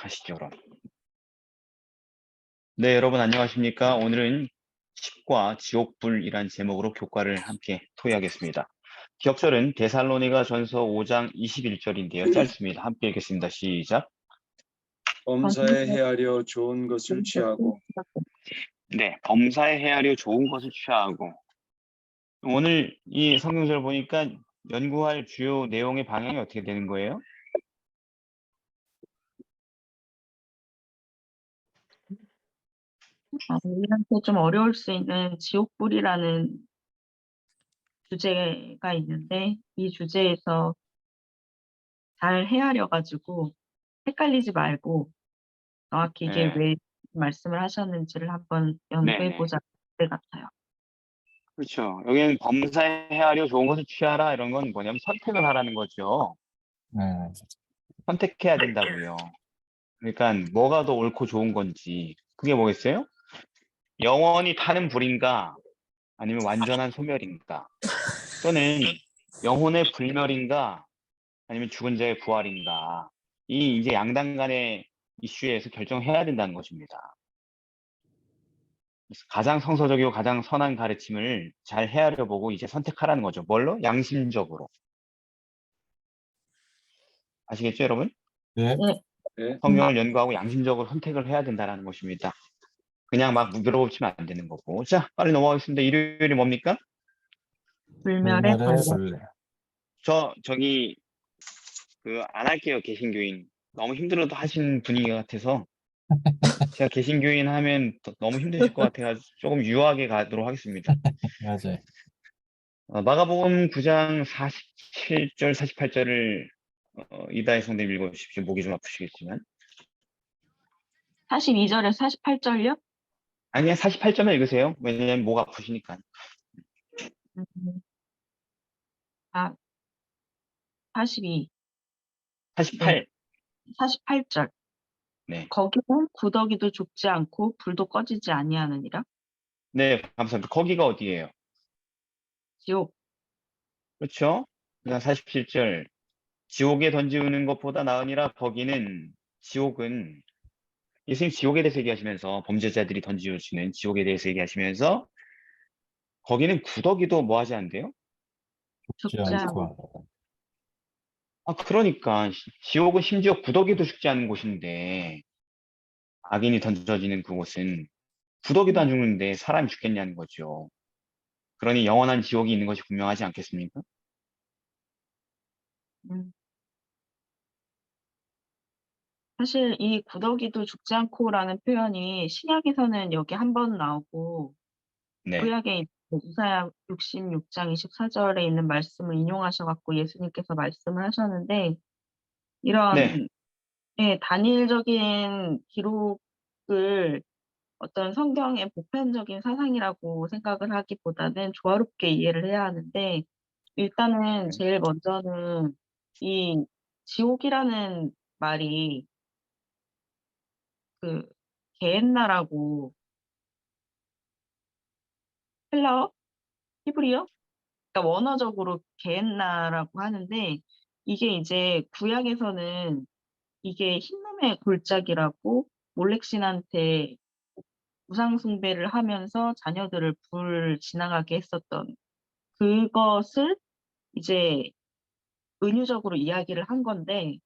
가시죠, 그럼. 네, 여러분 안녕하십니까? 오늘은 십과 지옥불이란 제목으로 교과를 함께 토의하겠습니다. 기억절은 데살로니가 전서 5장 21절인데요. 짧습니다. 함께 읽겠습니다. 시작. 범사에 헤아려 좋은 것을 취하고. 네, 범사에 헤아려 좋은 것을 취하고. 오늘 이 성경절 보니까 연구할 주요 내용의 방향이 어떻게 되는 거예요? 우리한테 좀 어려울 수 있는 지옥불이라는 주제가 있는데 이 주제에서 잘 헤아려가지고 헷갈리지 말고 정확히 이게 네, 왜 말씀을 하셨는지를 한번 네. 연구해보자 할 것 같아요. 그렇죠. 여기는 범사에 헤아려 좋은 것을 취하라 이런 건 뭐냐면 선택을 하라는 거죠. 선택해야 된다고요. 그러니까 뭐가 더 옳고 좋은 건지 그게 뭐겠어요? 영원히 타는 불인가 아니면 완전한 소멸인가 또는 영혼의 불멸인가 아니면 죽은 자의 부활인가 이 이제 양당 간의 이슈에서 결정해야 된다는 것입니다. 그래서 가장 성서적이고 가장 선한 가르침을 잘 헤아려 보고 이제 선택하라는 거죠. 뭘로? 양심적으로. 아시겠죠, 여러분? 네. 네, 성경을 연구하고 양심적으로 선택을 해야 된다는 것입니다. 그냥 막 밀어붙이면 안 되는 거고. 자, 빨리 넘어가겠습니다. 일요일이 뭡니까? 불멸의 벌레. 벌레. 저기 안 할게요. 개신교인. 너무 힘들어도 하신 분위기 같아서 제가 개신교인 하면 너무 힘드실 것 같아가지고 조금 유하게 가도록 하겠습니다. 맞아요. 마가복음 9장 47절, 48절을 이다혜 선생님 읽어주십시오. 목이 좀 아프시겠지만. 42절에서 48절요? 아니야, 48절만 읽으세요. 왜냐면 목 아프시니까. 42, 48. 48절. 네. 거기는 구더기도 죽지 않고 불도 꺼지지 아니하느니라. 네, 감사합니다. 거기가 어디예요? 지옥. 그렇죠? 그다음 47절. 지옥에 던지우는 것보다 나으니라 거기는 지옥은 예수님 지옥에 대해서 얘기하시면서 범죄자들이 던지우시는 지옥에 대해서 얘기하시면서 거기는 구더기도 뭐 하지 않대요? 죽지 않고. 그러니까 지옥은 심지어 구더기도 죽지 않는 곳인데 악인이 던져지는 그곳은 구더기도 안 죽는데 사람이 죽겠냐는 거죠. 그러니 영원한 지옥이 있는 것이 분명하지 않겠습니까? 음. 사실 이 구더기도 죽지 않고라는 표현이 신약에서는 여기 한 번 나오고 네. 구약에 이사야 66장 24절에 있는 말씀을 인용하셔 갖고 예수님께서 말씀을 하셨는데 이런 네. 단일적인 기록을 어떤 성경의 보편적인 사상이라고 생각을 하기보다는 조화롭게 이해를 해야 하는데 일단은 제일 먼저는 이 지옥이라는 말이 그 게헨나라고 헬라어? 히브리어? 그러니까 원어적으로 게헨나라고 하는데 이게 이제 구약에서는 이게 흰놈의 골짜기라고 몰렉신한테 우상 숭배를 하면서 자녀들을 불 지나가게 했었던 그것을 이제 은유적으로 이야기를 한 건데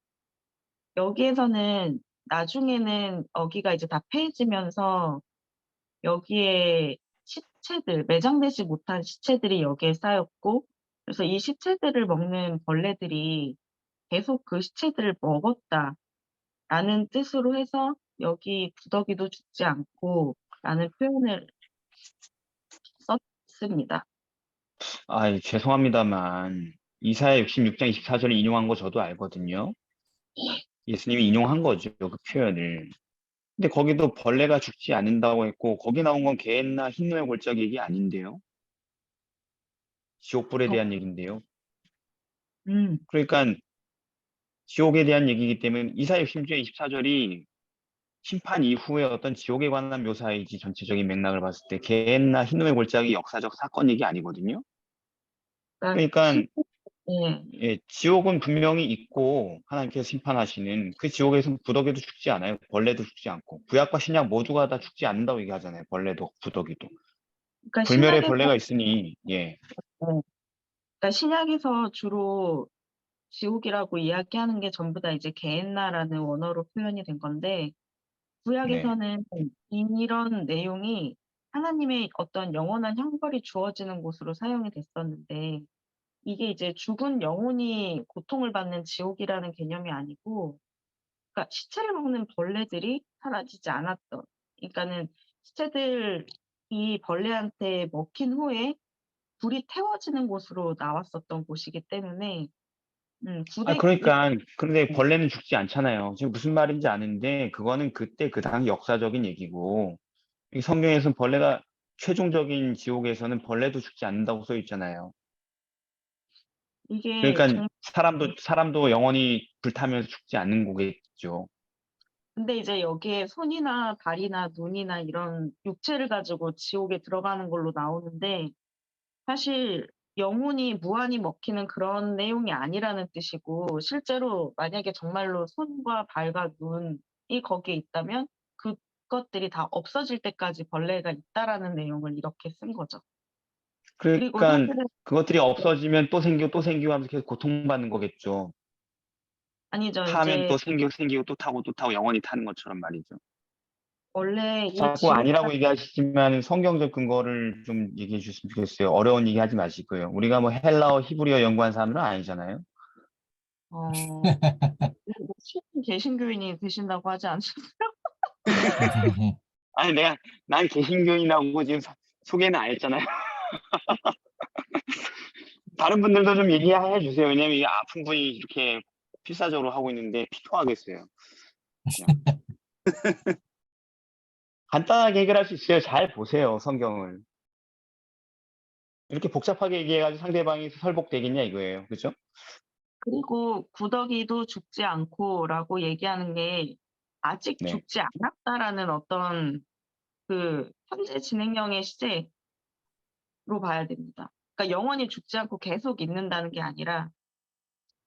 여기에서는 나중에는 어기가 이제 다 폐해지면서 여기에 시체들, 매장되지 못한 시체들이 여기에 쌓였고 그래서 이 시체들을 먹는 벌레들이 계속 그 시체들을 먹었다라는 뜻으로 해서 여기 구더기도 죽지 않고 라는 표현을 썼습니다. 죄송합니다만 이사야 66장 24절을 인용한 거 저도 알거든요. 예수님이 인용한 거죠. 그 표현을. 근데 거기도 벌레가 죽지 않는다고 했고 거기 나온 건 개나 흰노의 골짜기 얘기 아닌데요. 지옥불에 대한 얘기인데요. 음, 그러니까 지옥에 대한 얘기이기 때문에 이사야 66장 24절이 심판 이후에 어떤 지옥에 관한 묘사이지 전체적인 맥락을 봤을 때 개나 흰노의 골짜기 역사적 사건 얘기 아니거든요. 그러니까 그러니까 예. 예, 지옥은 분명히 있고 하나님께서 심판하시는 그 지옥에서는 구더기도 죽지 않아요. 벌레도 죽지 않고 구약과 신약 모두가 다 죽지 않는다고 얘기하잖아요. 벌레도 구더기도. 그러니까 불멸의 신약에서 벌레가 있으니 예, 그러니까 신약에서 주로 지옥이라고 이야기하는 게 전부 다 이제 게헨나라는 원어로 표현이 된 건데 네. 구약에서는 이런 내용이 하나님의 어떤 영원한 형벌이 주어지는 곳으로 사용이 됐었는데 이게 이제 죽은 영혼이 고통을 받는 지옥이라는 개념이 아니고 그러니까 시체를 먹는 벌레들이 사라지지 않았던 그러니까는 시체들이 벌레한테 먹힌 후에 불이 태워지는 곳으로 나왔었던 곳이기 때문에 아, 구대 이 그러니까 근데 네. 벌레는 죽지 않잖아요. 지금 무슨 말인지 아는데 그거는 그때 그 당시 역사적인 얘기고 이 성경에서는 벌레가 최종적인 지옥에서는 벌레도 죽지 않는다고 써 있잖아요. 이게 그러니까 정 사람도 영원히 불타면서 죽지 않는 거겠죠. 근데 이제 여기에 손이나 발이나 눈이나 이런 육체를 가지고 지옥에 들어가는 걸로 나오는데 사실 영혼이 무한히 먹히는 그런 내용이 아니라는 뜻이고 실제로 만약에 정말로 손과 발과 눈이 거기에 있다면 그것들이 다 없어질 때까지 벌레가 있다라는 내용을 이렇게 쓴 거죠. 그리고 그러니까 사실은 그것들이 없어지면 또 생기고 하면서 계속 고통받는 거겠죠. 아니죠. 타면 이제 또 생기고 또 타고 영원히 타는 것처럼 말이죠. 원래 이 자꾸 지옥 아니라고 얘기하시지만 성경적 근거를 좀 얘기해 주셨으면 좋겠어요. 어려운 얘기 하지 마시고요. 우리가 뭐 헬라어, 히브리어 연구한 사람들은 아니잖아요. 어 개신교인이 되신다고 하지 않으셨어요? 아니, 난 개신교인이라고 지금 소개는 안 했잖아요. 다른 분들도 좀 얘기해 주세요. 왜냐면 이게 아픈 분이 이렇게 필사적으로 하고 있는데 피토하겠어요. 그냥 간단하게 해결할 수 있어요. 잘 보세요, 성경을. 이렇게 복잡하게 얘기해가지고 상대방이 설복되겠냐 이거예요. 그죠? 그리고 구더기도 죽지 않고라고 얘기하는 게 아직 네. 죽지 않았다라는 어떤 그 현재 진행형의 시제로 봐야 됩니다. 그러니까 영원히 죽지 않고 계속 있는다는 게 아니라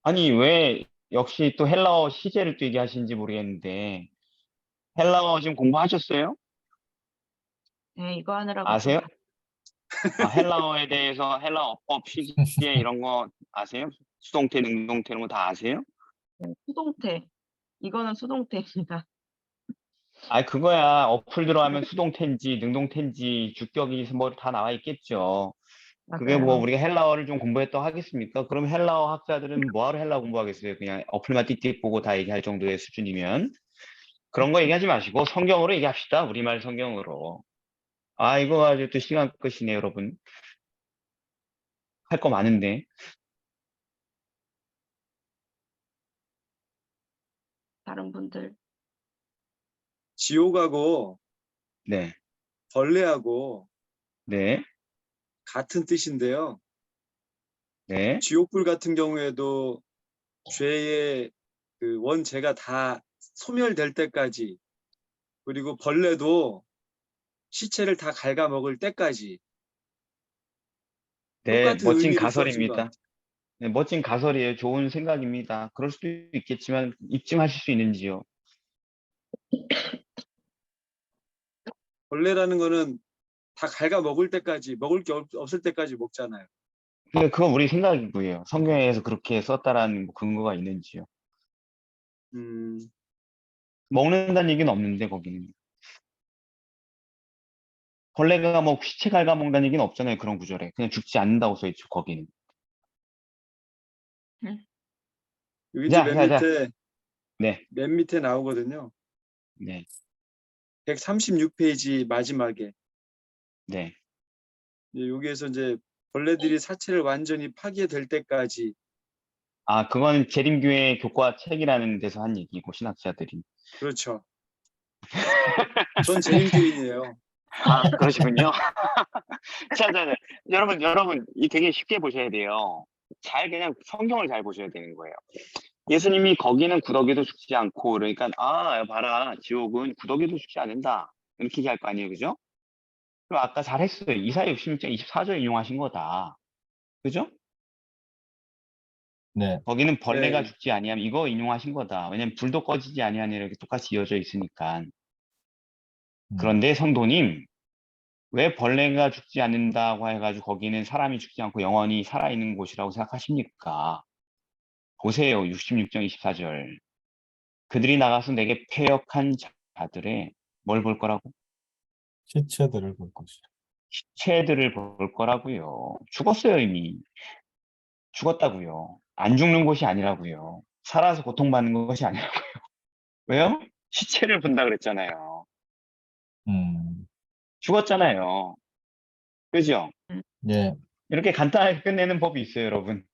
아니, 왜 역시 또 헬라어 시제를 또 얘기하시는지 모르겠는데 헬라어 지금 공부하셨어요? 네, 이거 하느라고 좀 아세요? 아, 헬라어에 대해서 헬라어 어법, 시제 이런 거 아세요? 수동태, 능동태 이런 거 다 아세요? 수동태 이거는 수동태입니다. 아, 그거야. 어플 들어가면 수동태인지 능동태인지 주격이 뭐 다 나와 있겠죠. 그게 뭐 맞아요. 우리가 헬라어를 좀 공부했다고 하겠습니까? 그럼 헬라어 학자들은 뭐하러 헬라어 공부하겠어요? 그냥 어플만 띡띡 보고 다 얘기할 정도의 수준이면. 그런 거 그렇죠. 얘기하지 마시고 성경으로 얘기합시다. 우리말 성경으로. 아, 이거 가지고 또 시간 끝이네, 여러분. 할 거 많은데. 다른 분들 지옥하고 네. 벌레하고 네. 같은 뜻인데요. 네. 지옥불 같은 경우에도 죄의 그 원죄가 다 소멸될 때까지 그리고 벌레도 시체를 다 갉아먹을 때까지 네. 똑같은 멋진 의미로 쓰여진 것 가설입니다. 같아요. 네, 멋진 가설이에요. 좋은 생각입니다. 그럴 수도 있겠지만 입증하실 수 있는지요? 벌레라는 거는 다 갉아먹을 때까지 먹을 게 없을 때까지 먹잖아요. 근데 그건 우리 생각이고요. 성경에서 그렇게 썼다라는 뭐 근거가 있는지요? 음, 먹는다는 얘기는 없는데 거기는. 벌레가 뭐 시체 갉아먹는다는 얘기는 없잖아요. 그런 구절에. 그냥 죽지 않는다고 써 있죠. 거기는. 음, 여기 이제 자, 자, 자. 네. 맨 밑에 나오거든요. 네. 136페이지 마지막에 네. 여기에서 이제 벌레들이 사체를 완전히 파괴될 때까지 아, 그건 재림교회 교과 책이라는 데서 한 얘기고, 신학자들이. 그렇죠. 전 재림교인이에요. 아, 그러시군요. 자, 자, 자. 여러분, 이 되게 쉽게 보셔야 돼요. 그냥 성경을 잘 보셔야 되는 거예요. 예수님이 거기는 구더기도 죽지 않고, 그러니까, 아, 봐라. 지옥은 구더기도 죽지 않는다. 이렇게 얘기할 거 아니에요. 그죠? 그럼 아까 잘했어요. 이사야 66장 24절 인용하신 거다. 그죠? 네. 거기는 벌레가 네. 죽지 아니하면 이거 인용하신 거다. 왜냐면 불도 꺼지지 아니하니 이렇게 똑같이 이어져 있으니까. 그런데 성도님, 왜 벌레가 죽지 않는다고 해가지고 거기는 사람이 죽지 않고 영원히 살아있는 곳이라고 생각하십니까? 보세요. 66장 24절. 그들이 나가서 내게 패역한 자들의 뭘 볼 거라고? 시체들을 볼 것이라. 시체들을 볼 거라고요. 죽었어요, 이미. 죽었다고요. 안 죽는 곳이 아니라고요. 살아서 고통받는 것이 아니라고요. 왜요? 시체를 본다 그랬잖아요. 음, 죽었잖아요. 그죠? 예, 이렇게 간단하게 끝내는 법이 있어요, 여러분.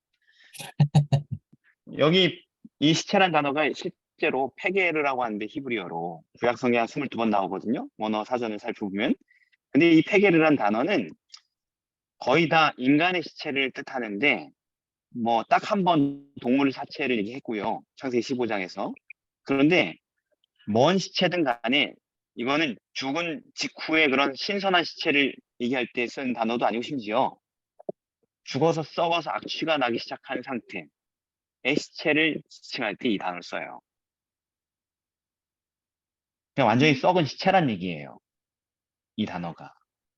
여기 이 시체란 단어가 실제로 페게르라고 하는데 히브리어로 구약성경에 한 22번 나오거든요. 원어 사전을 살펴보면. 근데 이 페게르란 단어는 거의 다 인간의 시체를 뜻하는데 뭐 딱 한 번 동물 사체를 얘기했고요. 창세기 15장에서. 그런데 뭔 시체든 간에 이거는 죽은 직후에 그런 신선한 시체를 얘기할 때 쓴 단어도 아니고 심지어 죽어서 썩어서 악취가 나기 시작한 상태의 시체를 지칭할 때 이 단어를 써요. 그냥 완전히 썩은 시체란 얘기예요. 이 단어가.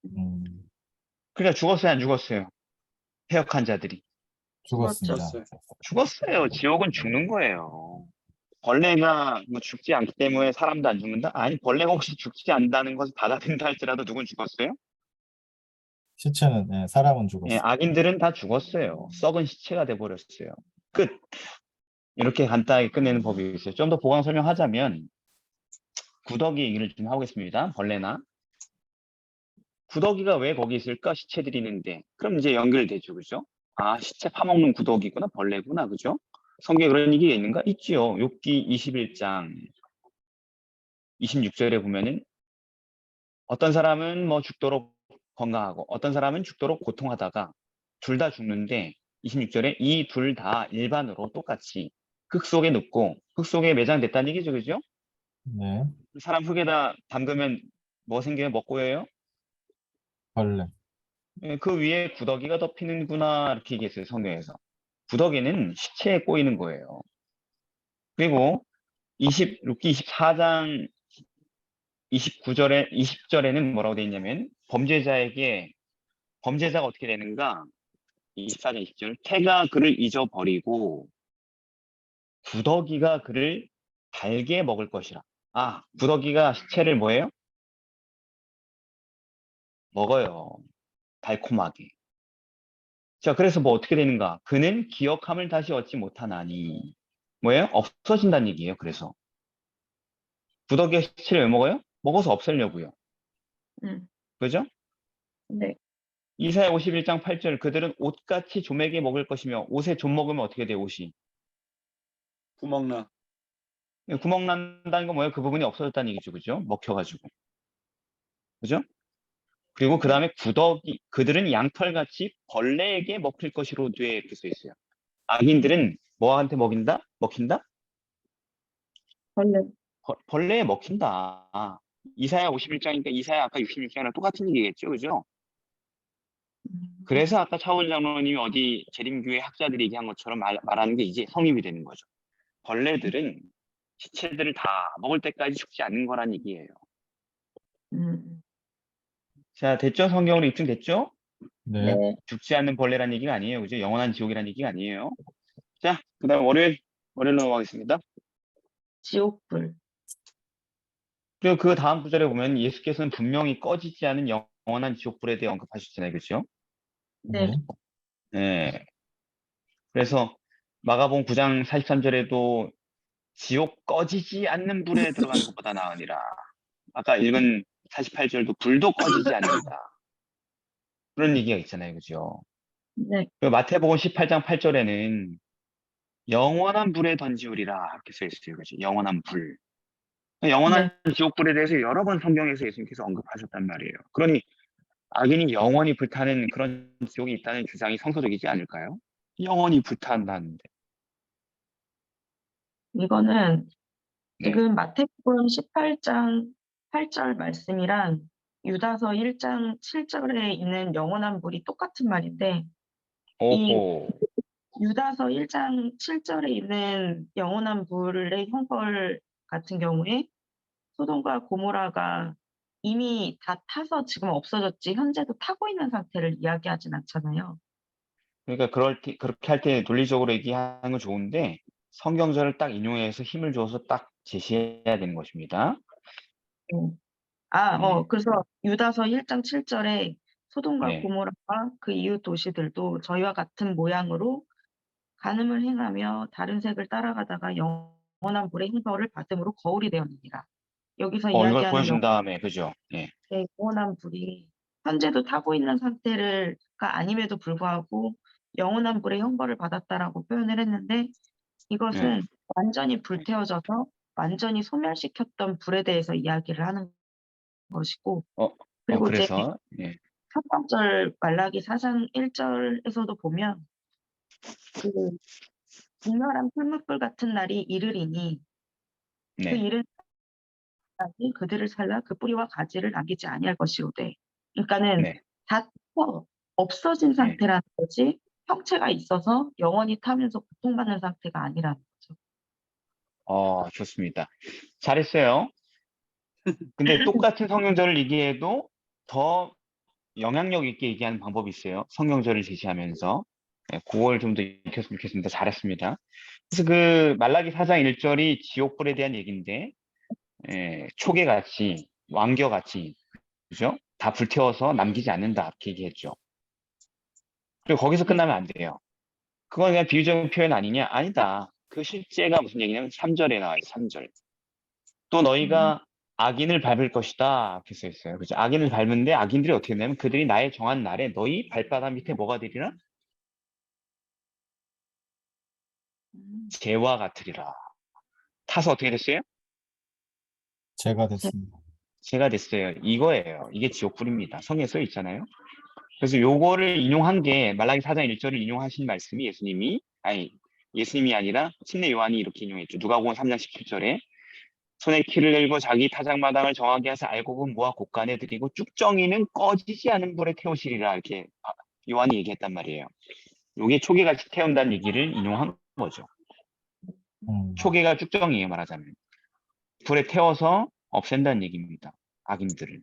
음, 그러니까 죽었어요, 안 죽었어요? 폐역한 자들이. 죽었습니다. 죽었어요. 죽었어요. 지옥은 죽는 거예요. 벌레가 뭐 죽지 않기 때문에 사람도 안 죽는다? 아니, 벌레가 혹시 죽지 않는다는 것을 받아들인다 할지라도 누군 죽었어요? 시체는, 예, 사람은 예, 죽었어요. 악인들은 다 죽었어요. 썩은 시체가 돼버렸어요. 끝. 이렇게 간단하게 끝내는 법이 있어요. 좀 더 보강 설명하자면 구더기 얘기를 좀 하겠습니다. 벌레나. 구더기가 왜 거기 있을까? 시체들이 있는데. 그럼 이제 연결되죠. 그죠? 아, 시체 파먹는 구더기구나. 벌레구나. 그죠? 성경에 그런 얘기가 있는가? 있지요. 욥기 21장 26절에 보면은 어떤 사람은 뭐 죽도록 건강하고 어떤 사람은 죽도록 고통하다가 둘 다 죽는데 26절에 이 둘 다 일반으로 똑같이 흙 속에 눕고 흙 속에 매장됐다는 얘기죠. 그죠? 네, 사람 흙에다 담그면 뭐 생겨요? 먹고예요? 벌레. 예, 그 위에 구더기가 덮이는구나 이렇게 얘기했어요. 성경에서. 구더기는 시체에 꼬이는 거예요. 그리고 6기 24장 29절에 20절에는 뭐라고 돼 있냐면 범죄자가 어떻게 되는가? 24장 20절. 태가 그를 잊어버리고 구더기가 그를 달게 먹을 것이라. 아, 구더기가 시체를 뭐예요? 먹어요. 달콤하게. 자, 그래서 뭐 어떻게 되는가? 그는 기억함을 다시 얻지 못하나니. 뭐예요? 없어진다는 얘기예요. 그래서. 구더기가 시체를 왜 먹어요? 먹어서 없애려고요. 음, 그죠? 네. 이사야 51장 8절. 그들은 옷같이 조매게 먹을 것이며 옷에 좀 먹으면 어떻게 돼요? 옷이. 구멍나. 구멍 난다는 건 뭐예요? 그 부분이 없어졌다는 얘기죠. 그죠? 먹혀가지고. 그죠? 그리고 그 네. 다음에 그들은 양털같이 벌레에게 먹힐 것이로 돼 이렇게 써 있어요. 악인들은 뭐한테 먹힌다? 벌레. 벌레에 먹힌다. 이사야 51장이니까 이사야 아까 66장이랑 똑같은 얘기겠죠. 그죠? 그래서 아까 차원 장로님이 어디 재림교회 학자들이 얘기한 것처럼 말하는 게 이제 성립이 되는 거죠. 벌레들은 시체들을 다 먹을 때까지 죽지 않는 거란 얘기예요. 음, 자, 됐죠? 성경으로 입증됐죠? 네, 네. 죽지 않는 벌레란 얘기가 아니에요. 그죠? 영원한 지옥이란 얘기가 아니에요. 자, 그 다음 월요일 넘어가겠습니다. 지옥불. 그리고 그 다음 구절에 보면 예수께서는 분명히 꺼지지 않은 영원한 지옥불에 대해 언급하셨잖아요. 그죠? 네. 네, 네. 그래서 마가복음 9장 43절에도 지옥 꺼지지 않는 불에 들어가는 것보다 나으니라. 아까 읽은 48절도 불도 꺼지지 않는다. 그런 얘기가 있잖아요. 그죠? 네. 그리고 마태복음 18장 8절에는 영원한 불에 던지우리라 이렇게 써 있어요. 그죠? 영원한 불. 영원한 지옥불에 대해서 여러 번 성경에서 예수님께서 언급하셨단 말이에요. 그러니 악인이 영원히 불타는 그런 지옥이 있다는 주장이 성서적이지 않을까요? 영원히 불탄다는데. 이거는 네. 지금 마태복음 18장 8절 말씀이랑 유다서 1장 7절에 있는 영원한 불이 똑같은 말인데 이 오호. 유다서 1장 7절에 있는 영원한 불의 형벌 같은 경우에 소돔과 고모라가 이미 다 타서 지금 없어졌지 현재도 타고 있는 상태를 이야기하진 않잖아요. 그러니까 그렇게 할 때 논리적으로 얘기하는 건 좋은데 성경절을 딱 인용해서 힘을 줘서 딱 제시해야 되는 것입니다. 음. 네, 그래서 유다서 1장 7절에 소돔과 네. 고모라와 그 이웃 도시들도 저희와 같은 모양으로 간음을 행하며 다른 색을 따라가다가 영원한 불의 형벌을 받음으로 거울이 되었느니라. 여기서 이걸 이야기하는 보여준 다음에 그죠? 예, 영원한 불이 현재도 타고 있는 상태가 아님에도 불구하고 영원한 불의 형벌을 받았다라고 표현을 했는데 네, 이것은 완전히 네. 불태워져서 완전히 소멸시켰던 불에 대해서 이야기를 하는 것이고 그리고 이제 그래서 예, 3절 말라기 4장 1절에서도 보면 그 극렬한 풀무불 같은 날이 이르리니 그 네, 이른 날이 그들을 살라 그 뿌리와 가지를 남기지 아니할 것이오되 그러니까는 네, 다 없어진 네. 상태라는 거지 형체가 있어서 영원히 타면서 고통받는 상태가 아니라는 거죠. 좋습니다. 잘했어요. 근데 똑같은 성경절을 얘기해도 더 영향력 있게 얘기하는 방법이 있어요. 성경절을 제시하면서. 네, 그걸 좀 더 익혔으면 좋겠습니다. 잘했습니다. 그래서 그 말라기 4장 1절이 지옥불에 대한 얘기인데, 초계같이, 왕겨같이, 그죠? 다 불태워서 남기지 않는다. 이렇게 얘기했죠. 그리고 거기서 네. 끝나면 안 돼요. 그건 그냥 비유적인 표현 아니냐? 아니다. 그 실제가 무슨 얘기냐면 3절에 나와요. 3절. 또 음, 너희가 악인을 밟을 것이다. 이렇게 써 있어요. 그죠? 악인을 밟는데 악인들이 어떻게 되냐면 그들이 나의 정한 날에 너희 발바닥 밑에 뭐가 되리라? 음, 재와 같으리라. 타서 어떻게 됐어요? 제가 제- 됐습니다. 재가 됐어요. 이거예요. 이게 지옥불입니다. 성에 써 있잖아요. 그래서 요거를 인용한 게 말라기 4장 1절을 인용하신 말씀이 예수님이 아니라 침례 요한이 이렇게 인용했죠. 누가복음 3장 17절에 손에 키를 들고 자기 타작마당을 정하게 해서 알곡은 모아 곳간에 들이고 쭉정이는 꺼지지 않은 불에 태우시리라 이렇게 요한이 얘기했단 말이에요. 요게 초계같이 태운다는 얘기를 인용한 거죠. 음, 초계가 쭉정이에요 말하자면. 불에 태워서 없앤다는 얘기입니다. 악인들을.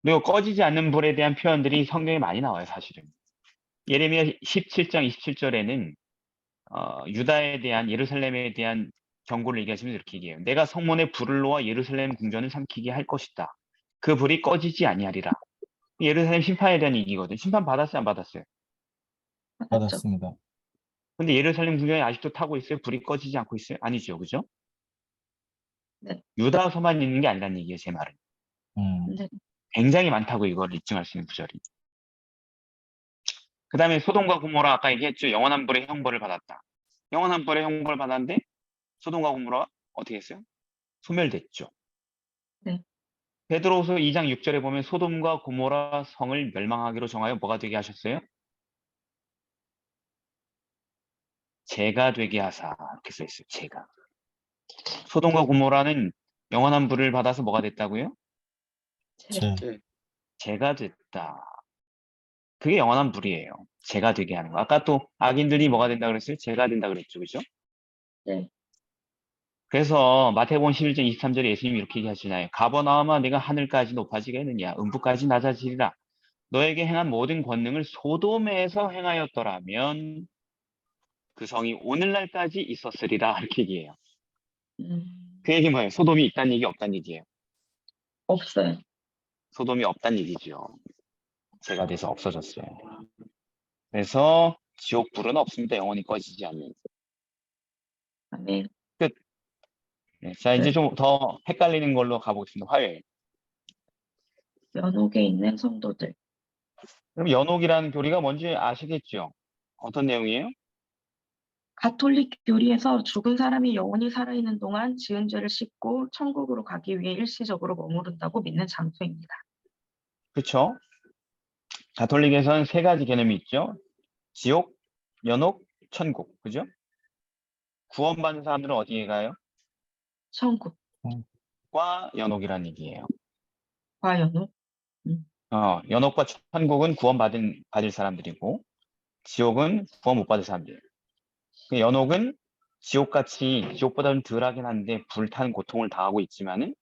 그리고 꺼지지 않는 불에 대한 표현들이 성경에 많이 나와요 사실은. 예레미야 17장 27절에는 유다에 대한 예루살렘에 대한 경고를 얘기하시면서 이렇게 얘기해요. 내가 성문에 불을 놓아 예루살렘 궁전을 삼키게 할 것이다. 그 불이 꺼지지 아니하리라. 예루살렘 심판에 대한 얘기거든. 심판 받았어요, 안 받았어요? 받았죠. 받았습니다. 근데 예루살렘 궁전이 아직도 타고 있어요? 불이 꺼지지 않고 있어요? 아니죠, 그죠? 네. 유다서만 있는 게 아니란 얘기예요, 제 말은. 근데 굉장히 많다고 이걸 입증할 수 있는 구절이. 그 다음에 소돔과 고모라 아까 얘기했죠. 영원한 불의 형벌을 받았다. 영원한 불의 형벌을 받았는데 소돔과 고모라가 어떻게 했어요? 소멸됐죠. 네. 베드로후서 2장 6절에 보면 소돔과 고모라 성을 멸망하기로 정하여 뭐가 되게 하셨어요? 재가 되게 하사 이렇게 써 있어요. 재가. 소돔과 고모라는 영원한 불을 받아서 뭐가 됐다고요? 제, 네. 재가 됐다. 그게 영원한 불이에요. 재가 되게 하는 거. 아까 또 악인들이 뭐가 된다 그랬어요? 재가 된다 그랬죠. 그죠? 네. 그래서 마태복음 11장 23절에 예수님이 이렇게 얘기하시나요? 가버나움아 내가 하늘까지 높아지겠느냐? 음부까지 낮아지리라. 너에게 행한 모든 권능을 소돔에서 행하였더라면 그 성이 오늘날까지 있었으리라. 이렇게 얘기해요. 그 얘기 뭐예요? 소돔이 있다는 얘기 없다는 얘기예요. 없어요. 소돔이 없다는 얘기죠. 재가 돼서 없어졌어요. 그래서 지옥불은 없습니다. 영원히 꺼지지 않는. 아멘. 끝. 네, 자, 이제 그 좀 더 헷갈리는 걸로 가보겠습니다. 화요일. 연옥에 있는 성도들. 그럼 연옥이라는 교리가 뭔지 아시겠죠? 어떤 내용이에요? 가톨릭 교리에서 죽은 사람이 영원히 살아있는 동안 지은 죄를 씻고 천국으로 가기 위해 일시적으로 머무른다고 믿는 장소입니다. 그렇죠? 가톨릭에서는 세 가지 개념이 있죠. 지옥, 연옥, 천국. 그죠? 구원받은 사람들은 어디에 가요? 천국, 과 연옥이라는 얘기예요. 과 연옥. 음, 연옥과 천국은 받을 사람들이고 지옥은 구원 못 받은 사람들. 그 연옥은 지옥같이 지옥보다는 덜하긴 한데 불타는 고통을 당하고 있지만은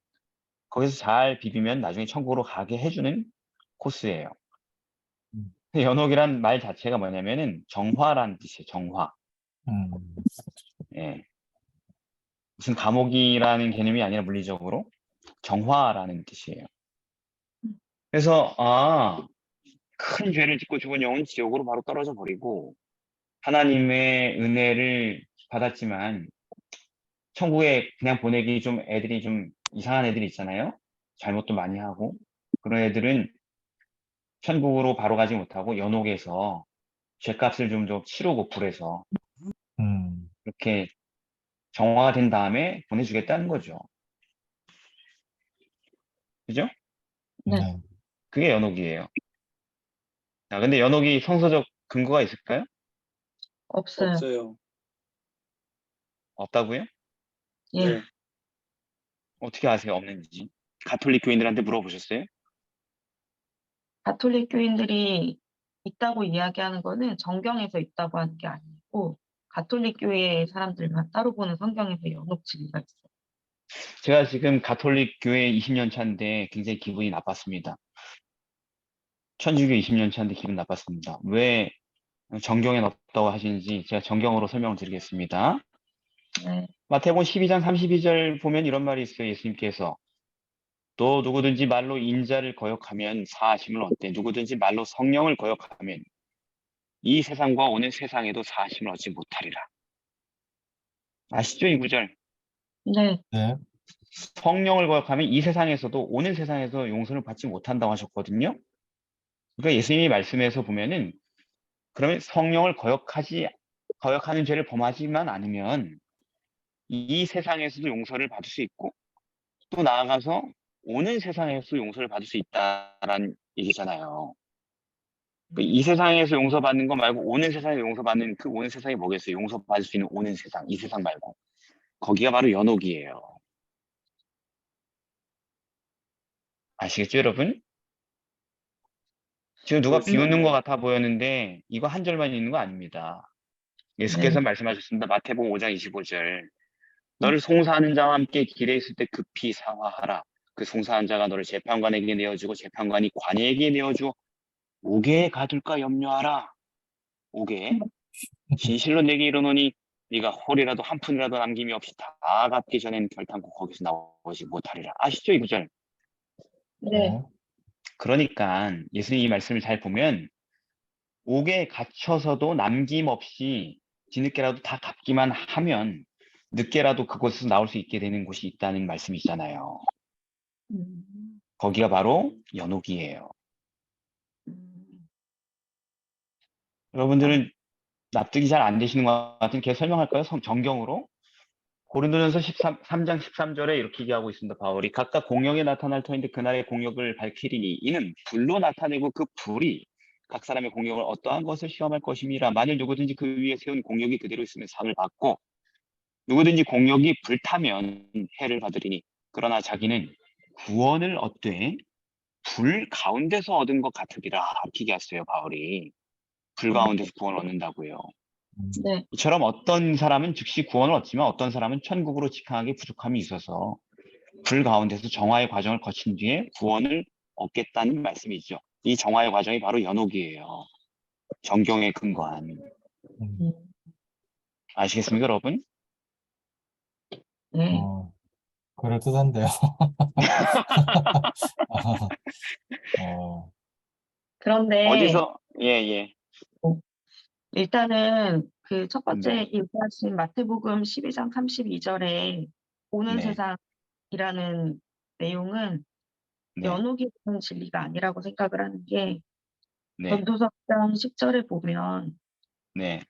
거기서 잘 비비면 나중에 천국으로 가게 해주는 코스예요. 음. 근데 연옥이란 말 자체가 뭐냐면은 정화라는 뜻이에요. 정화. 음. 예. 무슨 감옥이라는 개념이 아니라 물리적으로 정화라는 뜻이에요. 그래서 큰 죄를 짓고 죽은 영은 지옥으로 바로 떨어져 버리고 하나님의 은혜를 받았지만 천국에 그냥 보내기 좀 애들이 좀 이상한 애들이 있잖아요. 잘못도 많이 하고 그런 애들은 천국으로 바로 가지 못하고 연옥에서 죗값을 좀 더 치르고 불에서 음. 이렇게 정화가 된 다음에 보내주겠다는 거죠. 그죠? 네. 네. 그게 연옥이에요. 자, 근데 연옥이 성서적 근거가 있을까요? 없어요. 없어요. 없다고요? 예. 네. 어떻게 아세요? 없는지. 가톨릭 교인들한테 물어보셨어요? 가톨릭 교인들이 있다고 이야기하는 거는 정경에서 있다고 하는 게 아니고 가톨릭 교회 사람들만 따로 보는 성경에서 연옥 진리가 있어요. 제가 지금 가톨릭 교회 20년 차인데 굉장히 기분이 나빴습니다. 천주교 20년 차인데 기분 나빴습니다. 왜 정경에 없다고 하시는지 제가 정경으로 설명을 드리겠습니다. 네. 마태복음 12장 32절 보면 이런 말이 있어요. 예수님께서 또 누구든지 말로 인자를 거역하면 사하심을 얻되 누구든지 말로 성령을 거역하면 이 세상과 오는 세상에도 사하심을 얻지 못하리라. 아시죠? 이 구절. 네. 네. 성령을 거역하면 이 세상에서도 오는 세상에서 용서를 받지 못한다고 하셨거든요. 그러니까 예수님이 말씀에서 보면은 그러면 성령을 거역하는 죄를 범하지만 않으면 이 세상에서도 용서를 받을 수 있고 또 나아가서 오는 세상에서 용서를 받을 수 있다라는 얘기잖아요. 이 세상에서 용서받는 거 말고 오는 세상에서 용서받는 그 오는 세상이 뭐겠어요? 용서받을 수 있는 오는 세상, 이 세상 말고. 거기가 바로 연옥이에요. 아시겠죠, 여러분? 지금 누가 그렇죠. 비웃는 것 같아 보였는데 이거 한 절만 있는 거 아닙니다. 네. 예수께서 말씀하셨습니다. 마태복음 5장 25절. 너를 송사하는 자와 함께 길에 있을 때 급히 사화하라. 그 송사한 자가 너를 재판관에게 내어주고 재판관이 관에게 내어주어 옥에 가둘까 염려하라. 옥에 진실로 내게 이르노니 네가 홀이라도 한 푼이라도 남김이 없이 다 갚기 전엔 결탄코 거기서 나오지 못하리라. 아시죠, 이 구절? 네. 네. 그러니까 예수님 이 말씀을 잘 보면 옥에 갇혀서도 남김없이 뒤늦게라도 다 갚기만 하면 늦게라도 그곳에서 나올 수 있게 되는 곳이 있다는 말씀이잖아요. 음. 거기가 바로 연옥이에요. 음. 여러분들은 납득이 잘 안 되시는 것 같은 게 설명할까요? 정경으로? 고린도전서 3장 13절에 이렇게 얘기하고 있습니다. 바울이 각각 공역에 나타날 터인데 그날의 공역을 밝히리니 이는 불로 나타내고 그 불이 각 사람의 공역을 어떠한 것을 시험할 것임이라. 만일 누구든지 그 위에 세운 공역이 그대로 있으면 상을 받고 누구든지 공역이 불타면 해를 받으리니 그러나 자기는 구원을 얻되 불 가운데서 얻은 것 같으리라. 이렇게 얘기했어요. 바울이. 불 가운데서 구원을 얻는다고요. 네. 이처럼 어떤 사람은 즉시 구원을 얻지만 어떤 사람은 천국으로 직항하기 부족함이 있어서 불 가운데서 정화의 과정을 거친 뒤에 구원을 얻겠다는 말씀이죠. 이 정화의 과정이 바로 연옥이에요. 정경에 근거한. 음. 음. 아시겠습니까, 여러분? 네. 그럴듯한데요. 어. 그런데 어디서, 예. 일단은 그 첫 번째 네, 얘기하신 마태복음 12장 32절에 오는 네, 세상이라는 내용은 네, 연옥이 되는 진리가 아니라고 생각을 하는 게 네, 전도서 1장 10절에 보면 네,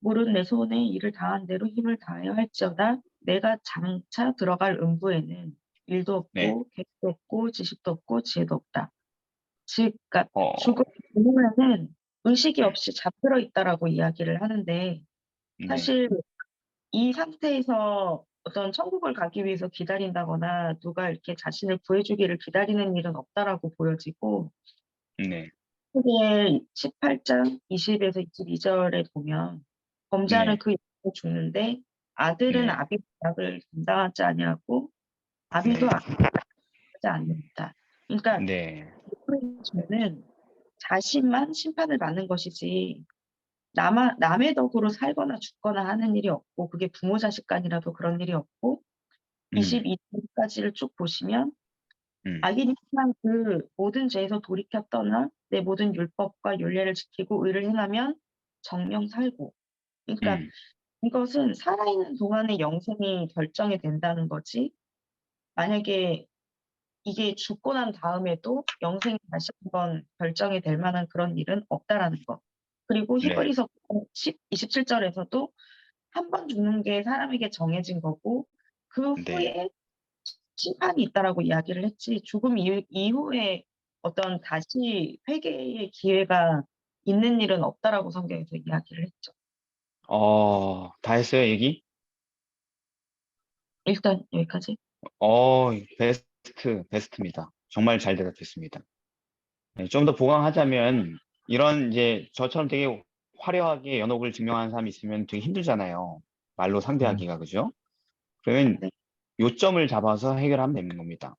물은 내 손에 일을 다한 대로 힘을 다하여 할지어다 내가 장차 들어갈 음부에는 일도 네, 없고 객도 없고 지식도 없고 지혜도 없다. 즉, 그러니까 어, 죽음 이후에는 의식이 네, 없이 잠들어 있다라고 이야기를 하는데 네, 사실 이 상태에서 어떤 천국을 가기 위해서 기다린다거나 누가 이렇게 자신을 구해주기를 기다리는 일은 없다라고 보여지고 네, 사무엘 18장 20에서 22절에 보면 범죄하는 네, 그 여인이 죽는데 아들은 네, 아비의 죄악을 감당하지 아니하고 아비도 네, 하지 않는다. 그러니까 네, 그 죄는 자신만 심판을 받는 것이지 남의 덕으로 살거나 죽거나 하는 일이 없고 그게 부모 자식 간이라도 그런 일이 없고 음, 22절까지를 쭉 보시면 음, 악인이 그냥 그 모든 죄에서 돌이켜 떠나 내 모든 율법과 율례를 지키고 의를 행하면 정령 살고. 그러니까 음, 이것은 살아있는 동안의 영생이 결정이 된다는 거지. 만약에 이게 죽고 난 다음에도 영생이 다시 한번 결정이 될 만한 그런 일은 없다라는 거. 그리고 네, 히브리서 27절에서도 한 번 죽는 게 사람에게 정해진 거고 그 네. 후에 심판이 있다라고 이야기를 했지 죽음 이후에 어떤 다시 회개의 기회가 있는 일은 없다라고 성경에서 이야기를 했죠. 다 했어요, 얘기? 일단 여기까지. 베스트입니다. 정말 잘 대답했습니다. 네, 좀 더 보강하자면, 이런 이제 저처럼 되게 화려하게 연옥을 증명하는 사람이 있으면 되게 힘들잖아요. 말로 상대하기가, 그죠? 그러면 네. 요점을 잡아서 해결하면 되는 겁니다.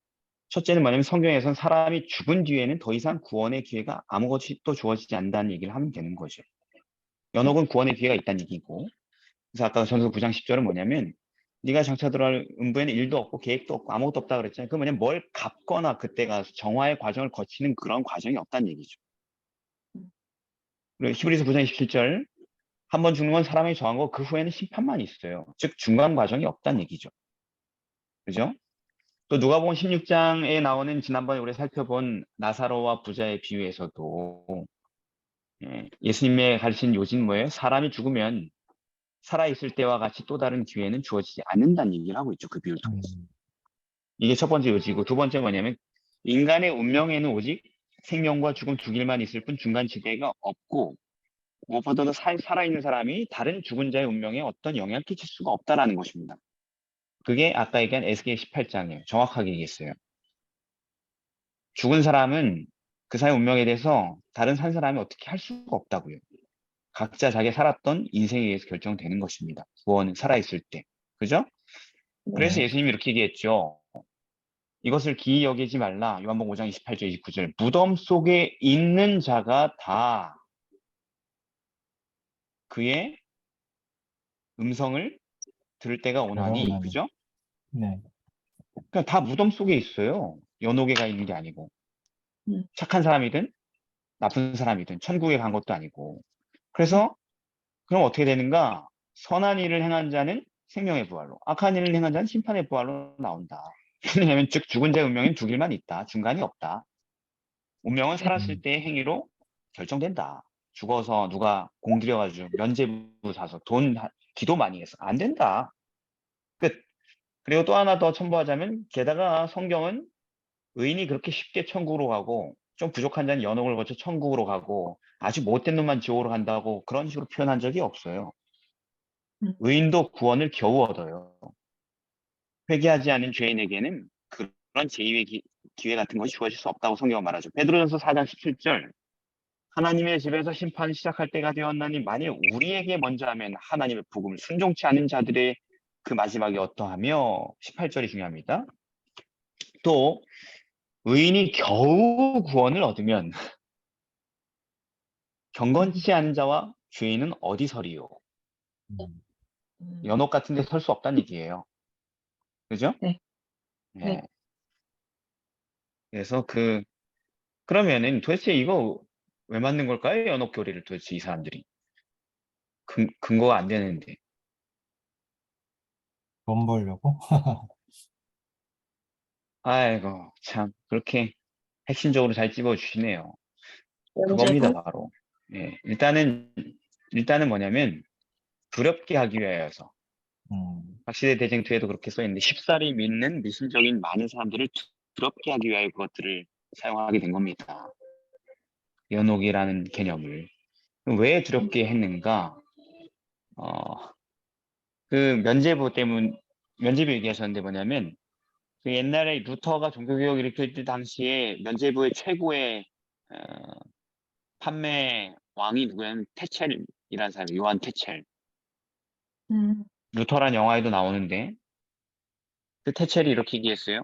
첫째는 뭐냐면 성경에선 사람이 죽은 뒤에는 더 이상 구원의 기회가 아무것도 주어지지 않는다는 얘기를 하면 되는 거죠. 네. 연옥은 구원의 기회가 있다는 얘기고, 그래서 아까 전서 9장 10절은 뭐냐면 네가 장차 들어갈 음부에는 일도 없고 계획도 없고 아무것도 없다 그랬잖아요. 그 뭐냐면 뭘 갚거나 그때 가서 정화의 과정을 거치는 그런 과정이 없다는 얘기죠. 음, 그리고 히브리서 9장 27절 한 번 죽는 건 사람이 정한 거 그 후에는 심판만 있어요. 즉 중간 과정이 없다는 얘기죠. 그죠? 또 누가복음 16장에 나오는 지난번에 우리 살펴본 나사로와 부자의 비유에서도 예수님의 가르친 요지는 뭐예요? 사람이 죽으면 살아있을 때와 같이 또 다른 기회는 주어지지 않는다는 얘기를 하고 있죠. 그 비유를 통해서. 음, 이게 첫 번째 요지고 두 번째 뭐냐면 인간의 운명에는 오직 생명과 죽음 두 길만 있을 뿐 중간 지대가 없고 무엇보다도 살아있는 사람이 다른 죽은 자의 운명에 어떤 영향을 끼칠 수가 없다라는 것입니다. 그게 아까 얘기한 에스겔 18장이에요. 정확하게 얘기했어요. 죽은 사람은 그 사람의 운명에 대해서 다른 산 사람이 어떻게 할 수가 없다고요. 각자 자기 살았던 인생에 의해서 결정되는 것입니다. 구원은 살아있을 때. 그죠? 그래서 네. 네. 예수님이 이렇게 얘기했죠. 이것을 기이 여기지 말라. 요한복음 5장 28절 29절. 무덤 속에 있는 자가 다 그의 음성을 들을 때가 오나니. 돌아오나니. 그죠? 네. 그냥 다 무덤 속에 있어요. 연옥에 가 있는 게 아니고. 음, 착한 사람이든 나쁜 사람이든 천국에 간 것도 아니고. 음, 그래서 그럼 어떻게 되는가? 선한 일을 행한 자는 생명의 부활로, 악한 일을 행한 자는 심판의 부활로 나온다. 왜냐하면 즉 죽은 자의 운명엔 두 길만 있다. 중간이 없다. 운명은 네. 살았을 음, 때의 행위로 결정된다. 죽어서 누가 공들여가지고 면죄부 사서 기도 많이 해서 안 된다. 끝. 그리고 또 하나 더 첨부하자면 게다가 성경은 의인이 그렇게 쉽게 천국으로 가고 좀 부족한 자는 연옥을 거쳐 천국으로 가고 아주 못된 놈만 지옥으로 간다고 그런 식으로 표현한 적이 없어요. 음, 의인도 구원을 겨우 얻어요. 회개하지 않은 죄인에게는 그런 제2의 기회 같은 것이 주어질 수 없다고 성경은 말하죠. 베드로전서 4장 17절 하나님의 집에서 심판이 시작할 때가 되었나니 만일 우리에게 먼저 하면 하나님의 복음을 순종치 않은 자들의 그 마지막이 어떠하며 18절이 중요합니다. 또 의인이 겨우 구원을 얻으면 음, 경건치 않은 자와 죄인은 어디 서리요? 음, 연옥 같은 데 설 수 없다는 얘기예요. 그죠? 네. 네. 네. 그래서 그러면은 도대체 이거 왜 만든 걸까요? 연옥 교리를 도대체 이 사람들이. 근거가 안 되는데. 돈 벌려고? 아이고, 참, 그렇게 핵심적으로 잘 집어주시네요. 그겁니다, 면제부. 바로. 예, 일단은 뭐냐면, 두렵게 하기 위하여서. 음, 박시대 대쟁투에도 그렇게 써있는데, 쉽사리 믿는 미심적인 많은 사람들을 두렵게 하기 위하여 그것들을 사용하게 된 겁니다. 연옥이라는 개념을. 그럼 왜 두렵게 했는가? 어, 면제부 얘기하셨는데 뭐냐면, 그 옛날에 루터가 종교개혁 일으킬 때 당시에 면제부의 최고의, 어, 판매 왕이 누구냐면 테첼이라는 사람, 요한 테첼. 음, 루터란 영화에도 나오는데 그 테첼이 이렇게 얘기했어요.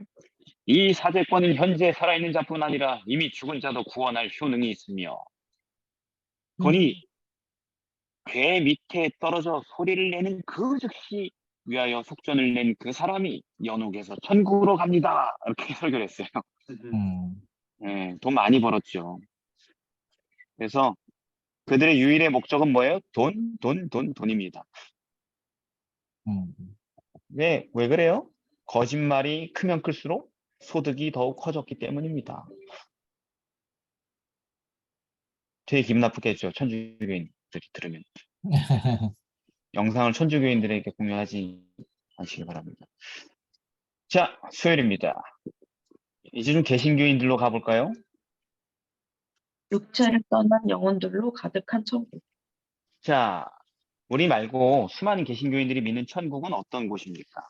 이 사제권은 현재 살아있는 자뿐 아니라 이미 죽은 자도 구원할 효능이 있으며 돈이 괴 밑에 떨어져 소리를 내는 그 즉시 위하여 속전을 낸 그 사람이 연옥에서 천국으로 갑니다. 이렇게 설교를 했어요. 음, 예, 돈 많이 벌었죠. 그래서 그들의 유일의 목적은 뭐예요? 돈입니다. 음, 왜 그래요? 거짓말이 크면 클수록 소득이 더욱 커졌기 때문입니다. 되게 기분 나쁘겠죠. 천주교인들이 들으면. 영상을 천주교인들에게 공유하지 않시기 바랍니다. 자, 수요일입니다. 이제 좀 개신교인들로 가볼까요? 육체를 떠난 영혼들로 가득한 천국. 자, 우리 말고 수많은 개신교인들이 믿는 천국은 어떤 곳입니까?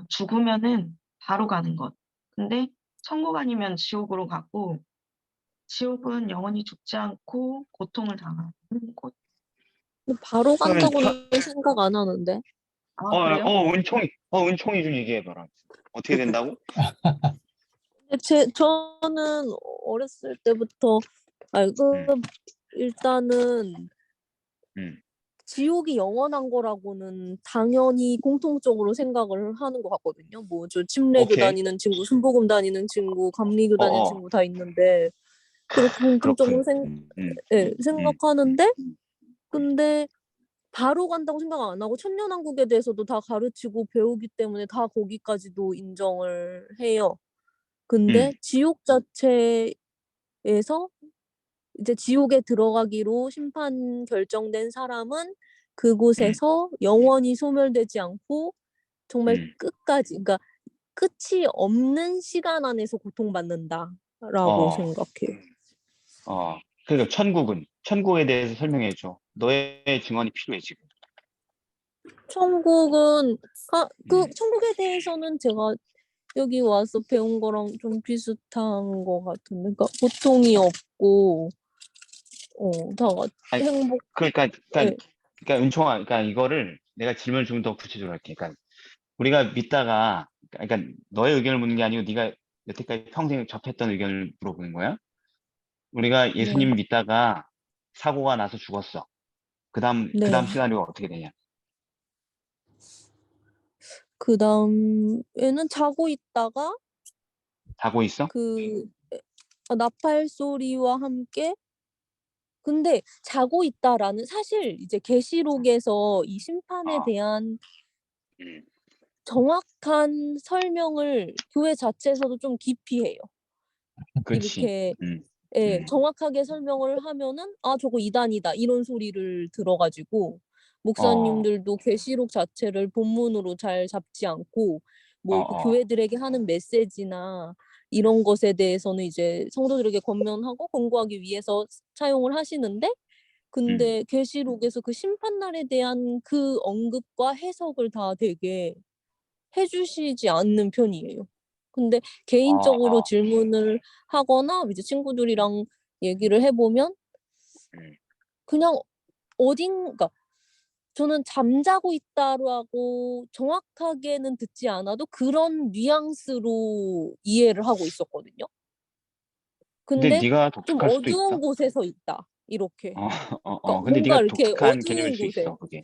죽으면은 바로 가는 것. 근데 천국 아니면 지옥으로 가고, 지옥은 영원히 죽지 않고 고통을 당하는 곳. 근데 바로 그러면 간다고는 생각 안 하는데. 아, 그래요? 은총이 좀 얘기해봐라. 어떻게 된다고? 근데 저는 어렸을 때부터 일단은 음, 지옥이 영원한 거라고는 당연히 공통적으로 생각을 하는 것 같거든요. 뭐 저 침례교 오케이. 다니는 친구, 순복음 다니는 친구, 감리교 다니는 어어, 친구 다 있는데 그렇게 공통적으로 그렇군. 생각하는데 근데 바로 간다고 생각 안 하고 천년왕국에 대해서도 다 가르치고 배우기 때문에 다 거기까지도 인정을 해요. 근데 지옥 자체에서 이제 지옥에 들어가기로 심판 결정된 사람은 그곳에서 영원히 소멸되지 않고 정말 끝까지, 그러니까 끝이 없는 시간 안에서 고통받는다라고 어, 생각해요. 그러니까 천국에 대해서 설명해줘. 너의 증언이 필요해, 지금. 천국은 그 음. 천국에 대해서는 제가 여기 와서 배운 거랑 좀 비슷한 것 같은데, 그러니까 고통이 없고, 다 아니, 행복. 그러니까, 예. 은총아, 그러니까 이거를 내가 질문을 좀 더 구체적으로 할게. 그러니까 우리가 믿다가, 그러니까 너의 의견을 묻는 게 아니고 네가 여태까지 평생 접했던 의견을 물어보는 거야. 우리가 네, 예수님 믿다가 사고가 나서 죽었어. 그다음 네. 시나리오가 어떻게 되냐? 그 다음에는 자고 있다가 자고 있어? 그 나팔 소리와 함께, 근데 자고 있다라는 사실 이제 계시록에서 이 심판에 어, 대한 음, 정확한 설명을 교회 자체에서도 좀 기피해요. 그렇지. 이렇게 음, 정확하게 설명을 하면은 저거 이단이다 이런 소리를 들어가지고 어, 목사님들도 계시록 자체를 본문으로 잘 잡지 않고 뭐 그 어. 교회들에게 하는 메시지나 이런 것에 대해서는 이제 성도들에게 권면하고 권고하기 위해서 차용을 하시는데, 근데 계시록에서 그 심판날에 대한 그 언급과 해석을 다 되게 해주시지 않는 편이에요. 근데 어, 개인적으로 어, 질문을 하거나 이제 친구들이랑 얘기를 해보면 음. 그냥 그러니까 저는 잠자고 있다라고 정확하게는 듣지 않아도 그런 뉘앙스로 이해를 하고 있었거든요. 근데 근데 네가 좀 독특할 수도 어두운 있다. 곳에서 있다. 이렇게. 그러니까 근데 네가 뭔가 이렇게 독특한 개념일 어두운 수 곳에. 있어, 그게.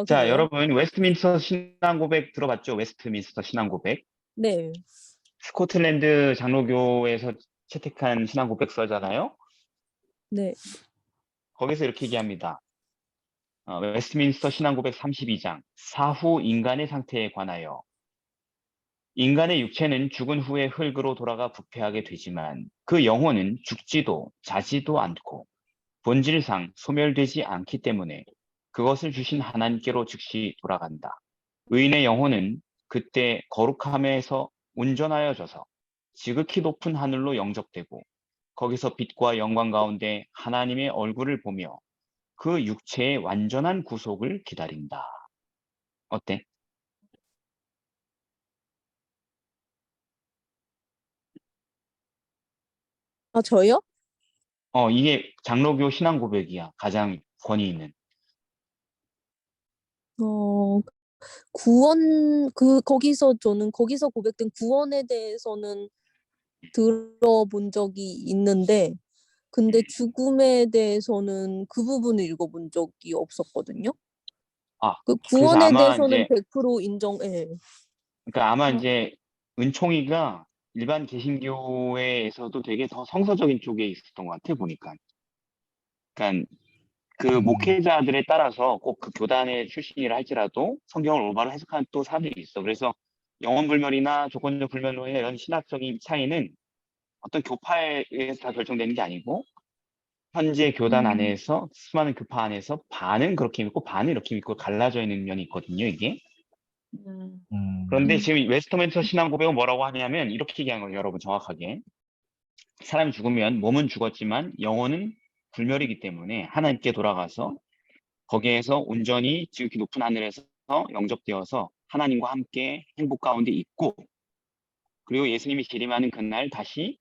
자, 그래요? 여러분, 웨스트민스터 신앙 고백 들어봤죠? 웨스트민스터 신앙 고백. 네. 스코틀랜드 장로교에서 채택한 신앙 고백서잖아요. 네. 거기서 이렇게 얘기합니다. 웨스트민스터 신앙 고백 32장, 사후 인간의 상태에 관하여. 인간의 육체는 죽은 후에 흙으로 돌아가 부패하게 되지만 그 영혼은 죽지도 자지도 않고 본질상 소멸되지 않기 때문에 그것을 주신 하나님께로 즉시 돌아간다. 의인의 영혼은 그때 거룩함에서 온전하여져서 지극히 높은 하늘로 영접되고 거기서 빛과 영광 가운데 하나님의 얼굴을 보며 그 육체의 완전한 구속을 기다린다. 어때? 아, 저요? 이게 장로교 신앙 고백이야. 가장 권위 있는. 어, 저는 거기서 고백된 구원에 대해서는 들어본 적이 있는데, 근데 죽음에 대해서는 그 부분을 읽어본 적이 없었거든요. 아, 그 그래서 구원에 아마 대해서는 이제 100% 인정해. 그러니까 아마 어, 이제 은총이가 일반 개신교회에서도 되게 더 성서적인 쪽에 있었던 것 같아 보니까. 그러니까 그 음, 목회자들에 따라서 꼭 그 교단의 출신이라 할지라도 성경을 올바로 해석하는 또 사람들이 있어. 그래서 영원불멸이나 조건적 불멸론의 이런 신학적인 차이는 어떤 교파에 의해서 다 결정되는 게 아니고 현재 교단 음, 안에서 수많은 교파 안에서 반은 그렇게 믿고 반은 이렇게 믿고 갈라져 있는 면이 있거든요, 이게. 음, 그런데 음, 지금 웨스트민스터 신앙 고백은 뭐라고 하냐면 이렇게 얘기한 거예요, 여러분 정확하게. 사람이 죽으면 몸은 죽었지만 영혼은 불멸이기 때문에 하나님께 돌아가서 거기에서 온전히 지극히 높은 하늘에서 영접되어서 하나님과 함께 행복 가운데 있고 그리고 예수님이 재림하는 그날 다시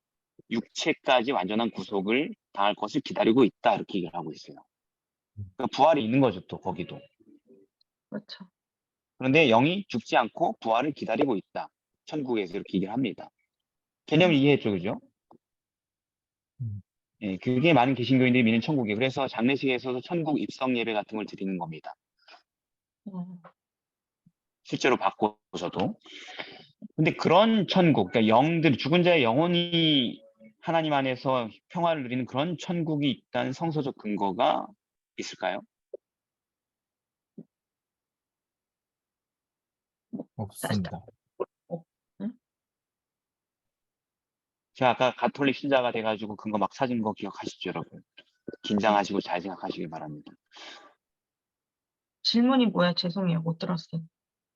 육체까지 완전한 구속을 당할 것을 기다리고 있다 이렇게 얘기를 하고 있어요. 그러니까 부활이 있는 거죠 또 거기도. 그렇죠. 그런데 영이 죽지 않고 부활을 기다리고 있다. 천국에서 이렇게 얘기를 합니다. 개념을 이해했죠, 그죠? 음, 예, 그게 많은 개신교인들이 믿는 천국이에요. 그래서 장례식에서도 천국 입성 예배 같은 걸 드리는 겁니다. 음, 실제로 받고서도. 근데 그런 천국, 그러니까 영들, 죽은 자의 영혼이 하나님 안에서 평화를 누리는 그런 천국이 있다는 성서적 근거가 있을까요? 다시 다. 없습니다. 어, 응? 제가 아까 가톨릭 신자가 돼가지고 근거 막 찾은 거 기억하시죠, 여러분? 긴장하시고 잘 생각하시길 바랍니다. 질문이 뭐야? 죄송해요. 못 들었어요.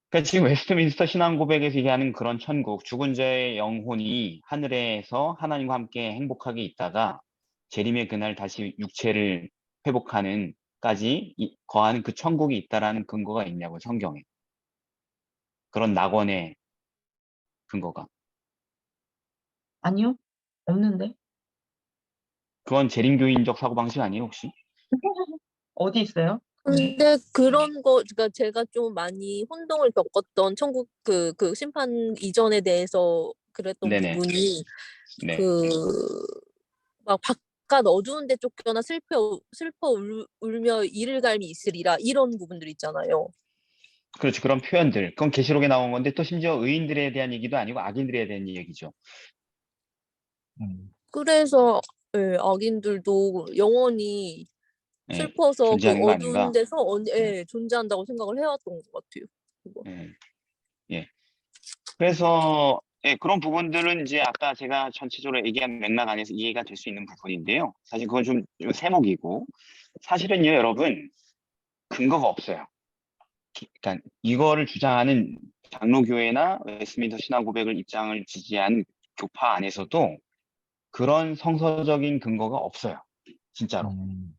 그러니까 지금 웨스트민스터 신앙 고백에서 얘기하는 그런 천국, 죽은 자의 영혼이 하늘에서 하나님과 함께 행복하게 있다가 재림의 그날 다시 육체를 회복하는까지 거하는 그 천국이 있다라는 근거가 있냐고 성경에. 그런 낙원의 근거가. 아니요? 없는데? 그건 재림교인적 사고방식 아니에요, 혹시? 어디 있어요? 근데 그런 거, 그러니까 제가 좀 많이 혼동을 겪었던 천국 그 심판 이전에 대해서 그랬던 네네. 부분이 네. 그 막 바깥 어두운 데 쫓겨나 울며 이를 갈미 있으리라 이런 부분들 있잖아요. 그렇죠. 그런 표현들. 그건 계시록에 나온 건데 또 심지어 의인들에 대한 얘기도 아니고 악인들에 대한 얘기죠. 음, 그래서 예, 악인들도 영원히 예. 슬퍼서 그 존재하는 거 어두운 아닌가? 데서 예. 존재한다고 생각을 해왔던 것 같아요. 그거. 예. 예. 그래서 예, 그런 부분들은 이제 아까 제가 전체적으로 얘기한 맥락 안에서 이해가 될 수 있는 부분인데요. 사실 그건 좀 세목이고 사실은요, 여러분 근거가 없어요. 그러니까 이거를 주장하는 장로교회나 웨스트민스터 신앙 고백을 입장을 지지한 교파 안에서도 그런 성서적인 근거가 없어요. 진짜로. 음,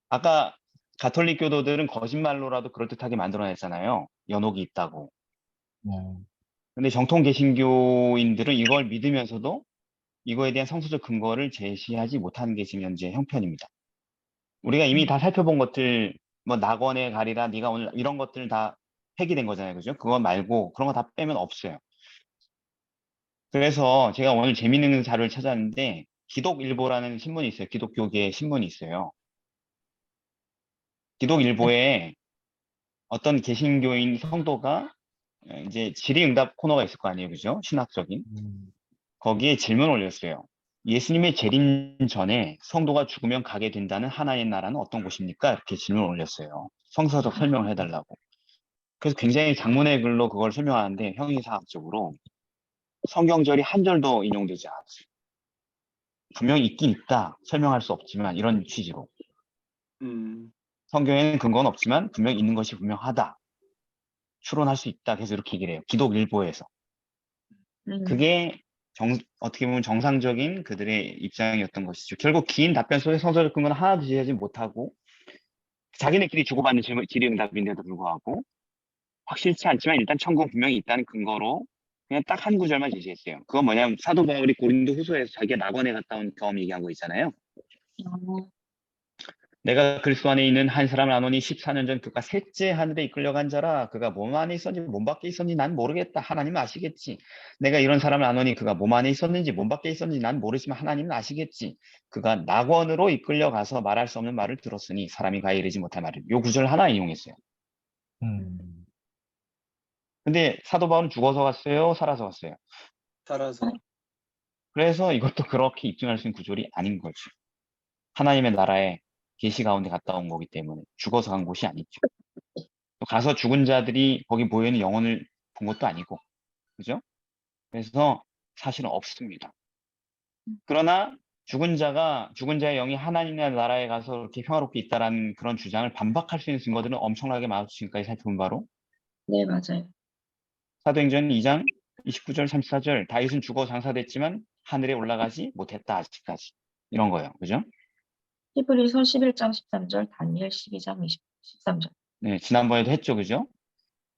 아까 가톨릭 교도들은 거짓말로라도 그럴듯하게 만들어냈잖아요. 연옥이 있다고. 네, 근데 정통 개신교인들은 이걸 믿으면서도 이거에 대한 성서적 근거를 제시하지 못하는 게 지금 현재 형편입니다. 우리가 이미 다 살펴본 것들, 뭐 낙원의 가리라, 네가 오늘 이런 것들 다 폐기된 거잖아요, 그죠? 그거 말고 그런 거 다 빼면 없어요. 그래서 제가 오늘 재밌는 자료를 찾았는데 기독일보라는 신문이 있어요. 기독교계 신문이 있어요. 네. 기독일보에 어떤 개신교인 성도가 이제 질의응답 코너가 있을 거 아니에요, 그죠? 신학적인. 음, 거기에 질문을 올렸어요. 예수님의 재림 전에 성도가 죽으면 가게 된다는 하나의 나라는 어떤 곳입니까? 이렇게 질문을 올렸어요. 성서적 설명을 해달라고. 그래서 굉장히 장문의 글로 그걸 설명하는데 형이사학적으로 성경절이 한 절도 인용되지 않았어요. 분명히 있긴 있다. 설명할 수 없지만 이런 취지로. 음, 성경에는 근거는 없지만 분명히 있는 것이 분명하다. 추론할 수 있다. 그래서 이렇게 얘기를 해요. 기독일보에서. 음, 그게 어떻게 보면 정상적인 그들의 입장이었던 것이죠. 결국 긴 답변 속에 성서적 근거는 하나도 제시하지 못하고 자기네끼리 주고받는 질의응답인데도 불구하고 확실치 않지만 일단 천국 분명히 있다는 근거로 그냥 딱 한 구절만 제시했어요. 그건 뭐냐면 사도 바울이 고린도 후서에서 자기가 낙원에 갔다 온 경험 얘기한 거 있잖아요. 어, 내가 그리스도 안에 있는 한 사람을 아노니 14년 전 그가 셋째 하늘에 이끌려간 자라. 그가 몸 안에 있었는지 몸 밖에 있었는지 난 모르겠다. 하나님은 아시겠지. 내가 이런 사람을 아노니 그가 몸 안에 있었는지 몸 밖에 있었는지 난 모르지만 하나님은 아시겠지. 그가 낙원으로 이끌려가서 말할 수 없는 말을 들었으니 사람이 가히 이르지 못할 말을. 요 구절 하나 인용했어요. 음, 근데 사도 바울은 죽어서 갔어요? 살아서 갔어요? 따라서 그래서 이것도 그렇게 입증할 수 있는 구절이 아닌 거죠. 하나님의 나라에 계시 가운데 갔다 온 거기 때문에 죽어서 간 곳이 아니죠. 또 가서 죽은 자들이 거기 모여 있는 영혼을 본 것도 아니고, 그죠? 그래서 사실은 없습니다. 그러나 죽은 자의 영이 하나님의 나라에 가서 이렇게 평화롭게 있다라는 그런 주장을 반박할 수 있는 증거들은 엄청나게 많아서 지금까지 살펴본 바로 네, 맞아요. 사도행전 2장 29절 34절 다윗은 죽어 장사됐지만 하늘에 올라가지 못했다 아직까지 이런 거예요. 그죠? 히브리서 11장 13절, 다니엘 12장 13절. 네, 지난번에도 했죠. 그죠?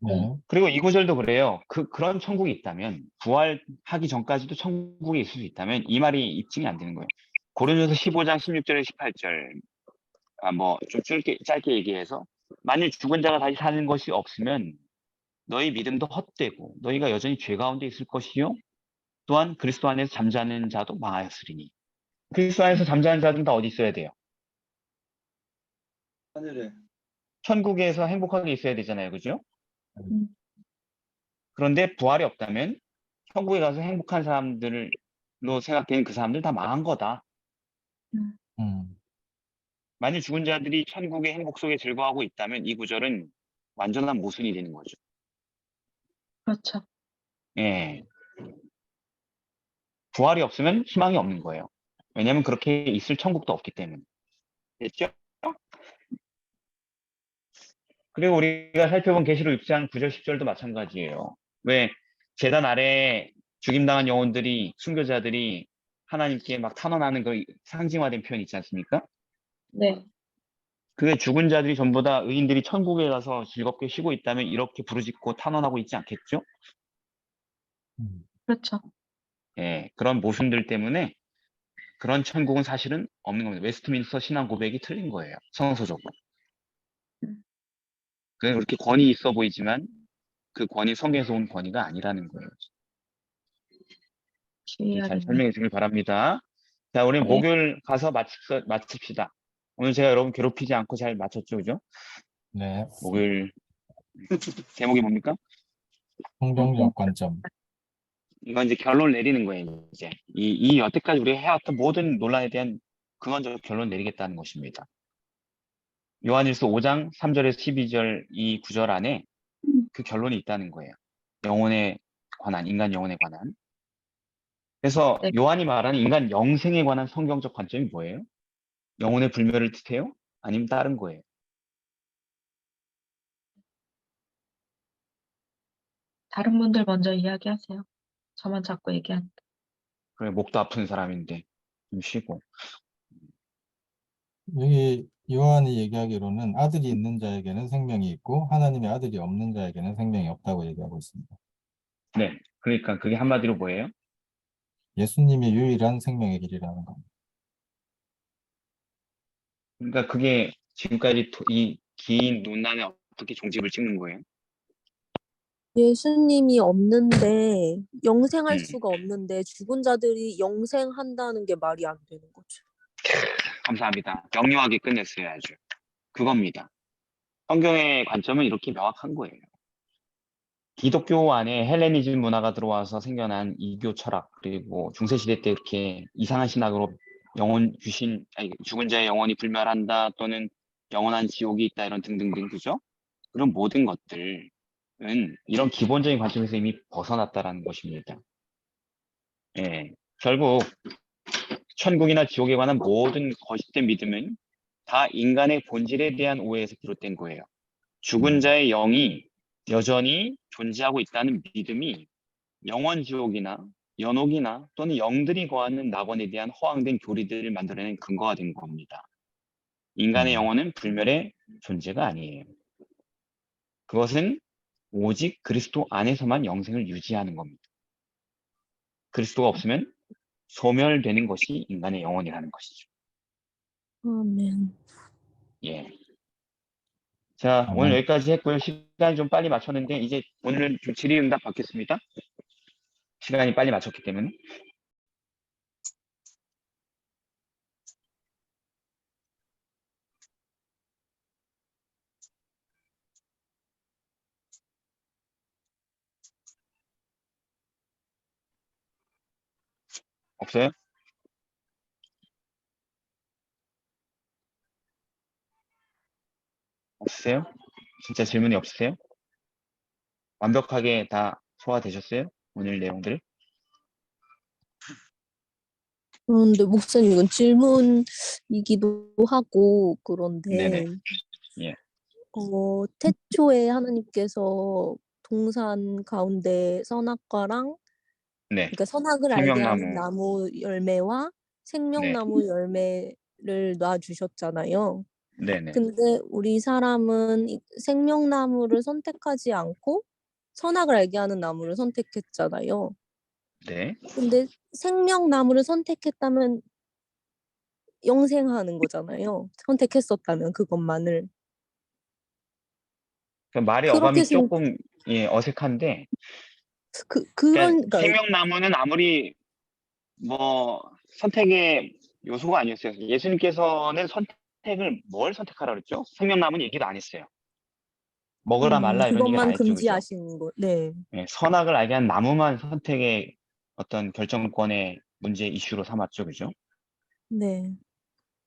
네. 그리고 이 구절도 그래요. 그런 천국이 있다면, 부활하기 전까지도 천국이 있을 수 있다면, 이 말이 입증이 안 되는 거예요. 고린도서 15장 16절에 18절, 좀 짧게 얘기해서, 만일 죽은 자가 다시 사는 것이 없으면, 너희 믿음도 헛되고, 너희가 여전히 죄 가운데 있을 것이요. 또한 그리스도 안에서 잠자는 자도 망하였으리니. 그리스도 안에서 잠자는 자들은 다 어디 있어야 돼요? 하늘에 천국에서 행복하게 있어야 되잖아요. 그죠? 음, 그런데 부활이 없다면, 천국에 가서 행복한 사람들로 생각되는 그 사람들 다 망한 거다. 음, 음, 만일 죽은 자들이 천국의 행복 속에 즐거워하고 있다면 이 구절은 완전한 모순이 되는 거죠. 그렇죠. 예. 부활이 없으면 희망이 없는 거예요. 왜냐하면 그렇게 있을 천국도 없기 때문에. 됐죠? 그리고 우리가 살펴본 계시록 6장 9절 10절도 마찬가지예요. 왜 제단 아래에 죽임당한 영혼들이 순교자들이 하나님께 막 탄원하는 그 상징화된 표현 있지 않습니까? 네, 그게 죽은 자들이 전부 다 의인들이 천국에 가서 즐겁게 쉬고 있다면 이렇게 부르짖고 탄원하고 있지 않겠죠? 음, 그렇죠. 예, 그런 모순들 때문에 그런 천국은 사실은 없는 겁니다. 웨스트민스터 신앙 고백이 틀린 거예요. 성서적으로. 음, 그냥 그렇게 권위 있어 보이지만 그 권위 성경에서 온 권위가 아니라는 거예요. 잘 주의하겠네요. 설명해 주길 바랍니다. 자, 우리 네, 목요일 가서 마칩시다. 오늘 제가 여러분 괴롭히지 않고 잘 마쳤죠, 그죠? 네. 목요일 제목이 뭡니까? 성경적 관점. 이건 이제 결론 내리는 거예요, 이제. 이 여태까지 우리가 해왔던 모든 논란에 대한 근원적 결론 내리겠다는 것입니다. 요한일서 5장 3절에서 12절 이 구절 안에 그 결론이 있다는 거예요. 영혼에 관한, 인간 영혼에 관한. 그래서 네. 요한이 말하는 인간 영생에 관한 성경적 관점이 뭐예요? 영혼의 불멸을 뜻해요? 아니면 다른 거예요? 다른 분들 먼저 이야기하세요. 저만 자꾸 얘기하니까. 그래, 목도 아픈 사람인데 좀 쉬고. 여기 요한이 얘기하기로는 아들이 있는 자에게는 생명이 있고 하나님의 아들이 없는 자에게는 생명이 없다고 얘기하고 있습니다. 네, 그러니까 그게 한마디로 뭐예요? 예수님이 유일한 생명의 길이라는 겁니다. 그러니까 그게 지금까지 이 긴 논란에 어떻게 종집을 찍는 거예요? 예수님이 없는데 영생할 음, 수가 없는데 죽은 자들이 영생한다는 게 말이 안 되는 거죠. 감사합니다. 명료하게 끝냈어요, 아주. 그겁니다. 성경의 관점은 이렇게 명확한 거예요. 기독교 안에 헬레니즘 문화가 들어와서 생겨난 이교 철학, 그리고 중세시대 때 이렇게 이상한 신학으로 죽은 자의 영혼이 불멸한다, 또는 영원한 지옥이 있다, 이런 등등등, 그죠? 그런 모든 것들은 이런 기본적인 관점에서 이미 벗어났다라는 것입니다. 예. 결국, 천국이나 지옥에 관한 모든 거짓된 믿음은 다 인간의 본질에 대한 오해에서 비롯된 거예요. 죽은 자의 영이 여전히 존재하고 있다는 믿음이 영원 지옥이나 연옥이나 또는 영들이 거하는 낙원에 대한 허황된 교리들을 만들어낸 근거가 된 겁니다. 인간의 영혼은 불멸의 존재가 아니에요. 그것은 오직 그리스도 안에서만 영생을 유지하는 겁니다. 그리스도가 없으면 소멸되는 것이 인간의 영혼이라는 것이죠. 아멘. 예. 자, 오늘 아멘. 여기까지 했고요. 시간이 좀 빨리 맞췄는데 이제 오늘은 좀 질의응답 받겠습니다. 시간이 빨리 맞췄기 때문에. 없어요? 없으세요? 진짜 질문이 없으세요? 완벽하게 다 소화되셨어요? 오늘 내용들? 그런데 목사님 이건 질문이기도 하고 네네. 그런데 예. 태초에 하나님께서 동산 가운데 선악과랑 네. 그러니까 선악을 알게 하는 생명나무. 나무 열매와 네. 생명나무 열매를 놔주셨잖아요. 네네. 근데 우리 사람은 생명나무를 선택하지 않고 선악을 알게 하는 나무를 선택했잖아요. 네. 근데 생명나무를 선택했다면 영생하는 거잖아요. 선택했었다면 그것만을. 그 말의 그렇게 어감이 조금 예, 어색한데, 그러니까 그러니까 생명나무는 아무리 뭐 선택의 요소가 아니었어요. 예수님께서는 선택을 뭘 선택하라 그랬죠? 생명나무는 얘기도 안 했어요. 먹으라 말라 이런 얘기는 안 그것만 했죠, 그죠? 금지하신 거. 네. 예, 선악을 알게 한 나무만 선택의 어떤 결정권의 문제 이슈로 삼았죠, 그죠? 네.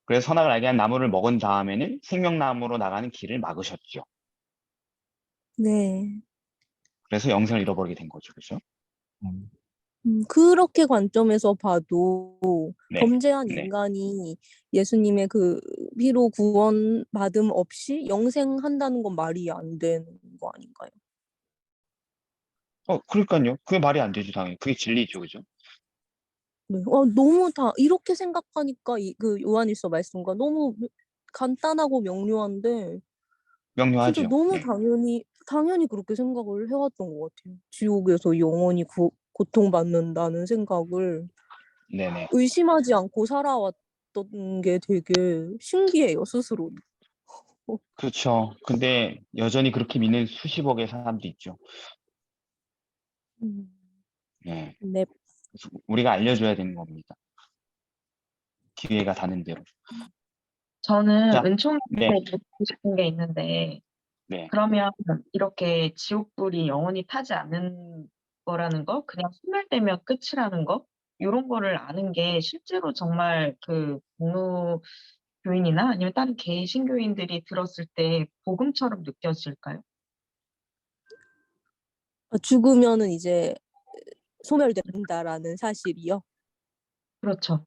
그래서 선악을 알게 한 나무를 먹은 다음에는 생명나무로 나가는 길을 막으셨죠. 네. 그래서 영생을 잃어버리게 된 거죠, 그죠? 음, 그렇게 관점에서 봐도 네, 범죄한 네. 인간이 예수님의 그 피로 구원받음 없이 영생한다는 건 말이 안 되는 거 아닌가요? 그러니까요. 그게 말이 안 되죠, 당연히. 그게 진리죠, 그죠? 네. 너무 다 이렇게 생각하니까 그 요한일서 말씀과 너무 간단하고 명료한데 진짜 명료하죠. 너무 네, 당연히 그렇게 생각을 해왔던 것 같아요. 지옥에서 영원히 고통받는다는 생각을 네네. 의심하지 않고 살아왔던 게 되게 신기해요, 스스로. 그렇죠. 근데 여전히 그렇게 믿는 수십억의 사람도 있죠. 음, 네. 네. 그래서 우리가 알려줘야 되는 겁니다. 기회가 닿는 대로. 저는 자, 은총이한테 네, 묻고 싶은 게 있는데, 네. 그러면 이렇게 지옥불이 영원히 타지 않는 거라는 거, 그냥 소멸되면 끝이라는 거, 이런 거를 아는 게 실제로 정말 그 종로교인이나 아니면 다른 개신교인들이 들었을 때 복음처럼 느껴질까요? 죽으면은 이제 소멸된다라는 사실이요. 그렇죠.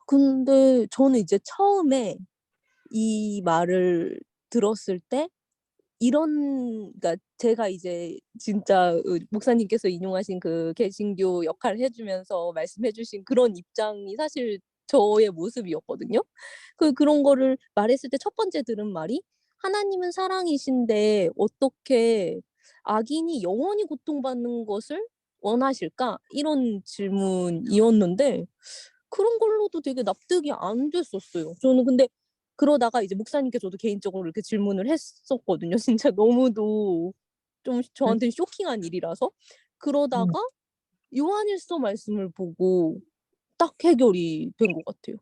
근데 저는 이제 처음에 이 말을 들었을 때 그러니까 제가 이제 진짜 목사님께서 인용하신 그 개신교 역할을 해주면서 말씀해주신 그런 입장이 사실 저의 모습이었거든요. 그런 거를 말했을 때 첫 번째 들은 말이 하나님은 사랑이신데 어떻게 악인이 영원히 고통받는 것을 원하실까? 이런 질문이었는데 그런 걸로도 되게 납득이 안 됐었어요. 저는 근데 그러다가 이제 목사님께 저도 개인적으로 이렇게 질문을 했었거든요. 진짜 너무도 좀 음, 저한테는 쇼킹한 일이라서. 음, 그러다가 요한일서 말씀을 보고 딱 해결이 된 것 같아요.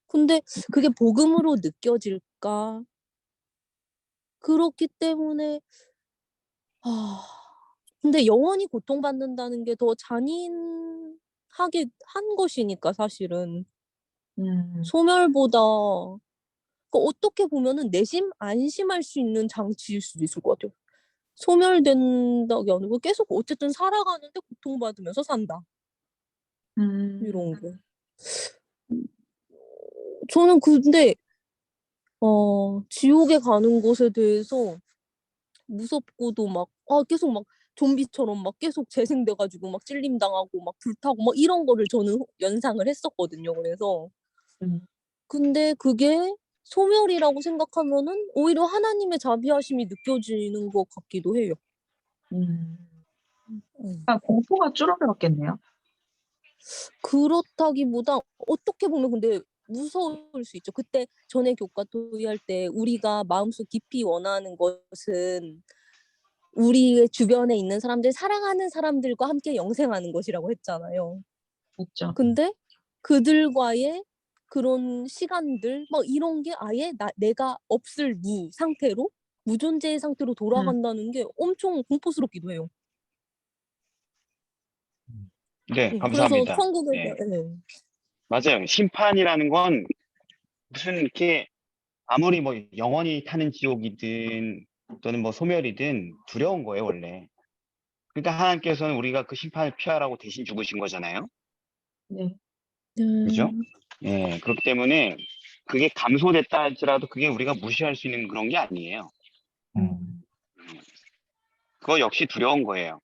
근데 그게 복음으로 느껴질까? 그렇기 때문에 아 근데 영원히 고통받는다는 게 더 잔인하게 한 것이니까 사실은 음, 소멸보다 어떻게 보면은 내심 안심할 수 있는 장치일 수도 있을 것 같아요. 소멸된다가 아니고 계속 어쨌든 살아가는데 고통받으면서 산다. 이런 거. 음, 저는 근데 지옥에 가는 것에 대해서 무섭고도 막 계속 막 좀비처럼 막 계속 재생돼 가지고 막 찔림당하고 막 불타고 막 이런 거를 저는 연상을 했었거든요. 그래서 음, 근데 그게 소멸이라고 생각하면은 오히려 하나님의 자비하심이 느껴지는 것 같기도 해요. 음. 공포가 줄어들었겠네요. 그렇다기보다 어떻게 보면 근데 무서울 수 있죠. 그때 전에 교과 토의할 때 우리가 마음속 깊이 원하는 것은 우리 주변에 있는 사람들, 사랑하는 사람들과 함께 영생하는 것이라고 했잖아요. 있죠. 근데 그들과의 그런 시간들 막 이런 게 아예 내가 없을 상태로 무존재의 상태로 돌아간다는 게 엄청 공포스럽기도 해요. 네, 그래서 감사합니다. 천국에서 네, 맞아요. 심판이라는 건 무슨 이렇게 아무리 뭐 영원히 타는 지옥이든 또는 뭐 소멸이든 두려운 거예요, 원래. 그러니까 하나님께서는 우리가 그 심판을 피하라고 대신 죽으신 거잖아요. 네. 그죠? 예, 그렇기 때문에 그게 감소됐다 할지라도 그게 우리가 무시할 수 있는 그런 게 아니에요. 음. 그거 역시 두려운 거예요.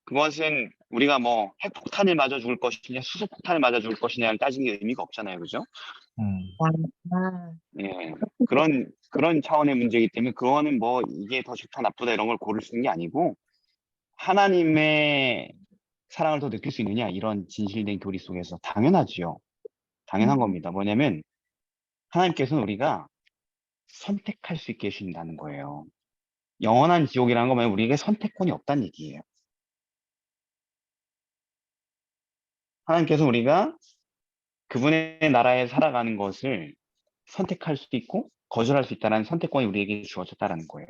그것은 우리가 뭐 핵폭탄을 맞아 죽을 것이냐, 수소폭탄을 맞아 죽을 것이냐를 따지는 게 의미가 없잖아요. 그죠? 음. 아, 예, 그런 차원의 문제이기 때문에 그거는 뭐 이게 더 좋다 나쁘다 이런 걸 고를 수 있는 게 아니고 하나님의 사랑을 더 느낄 수 있느냐 이런 진실된 교리 속에서 당연하지요. 당연한 겁니다. 뭐냐면 하나님께서는 우리가 선택할 수 있게 해주신다는 거예요. 영원한 지옥이라는 거면 우리에게 선택권이 없다는 얘기예요. 하나님께서 우리가 그분의 나라에 살아가는 것을 선택할 수도 있고 거절할 수 있다는 선택권이 우리에게 주어졌다는 거예요.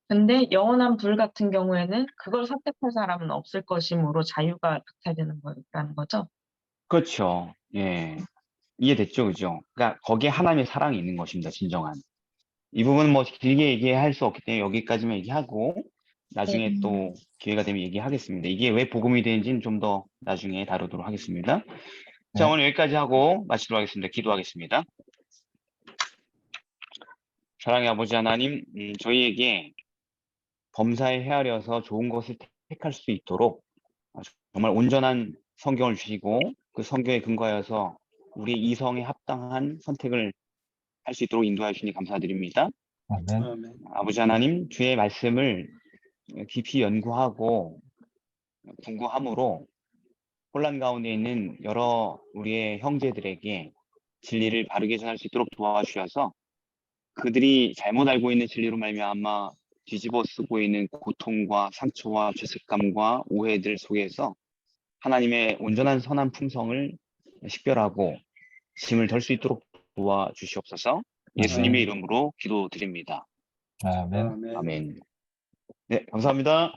근데 영원한 불 같은 경우에는 그걸 선택할 사람은 없을 것이므로 자유가 박탈되는 거라는 거죠. 그렇죠. 예. 이해됐죠, 그죠? 그러니까 거기에 하나님의 사랑이 있는 것입니다, 진정한. 이 부분은 뭐 길게 얘기할 수 없기 때문에 여기까지만 얘기하고 나중에 또 기회가 되면 얘기하겠습니다. 이게 왜 복음이 되는지는 좀 더 나중에 다루도록 하겠습니다. 자, 네. 오늘 여기까지 하고 마치도록 하겠습니다. 기도하겠습니다. 사랑의 아버지 하나님, 저희에게 범사에 헤아려서 좋은 것을 택할 수 있도록 정말 온전한 성경을 주시고 그 성경에 근거하여서 우리 이성에 합당한 선택을 할 수 있도록 인도해 주시니 감사드립니다. 아멘. 아멘. 아버지 하나님, 주의 말씀을 깊이 연구하고 궁구함으로 혼란 가운데 있는 여러 우리의 형제들에게 진리를 바르게 전할 수 있도록 도와주셔서 그들이 잘못 알고 있는 진리로 말미암아 뒤집어 쓰고 있는 고통과 상처와 죄책감과 오해들 속에서 하나님의 온전한 선한 풍성을 식별하고 짐을 덜 수 있도록 도와주시옵소서. 예수님의 이름으로 기도드립니다. 아멘. 아멘. 아멘. 네, 감사합니다.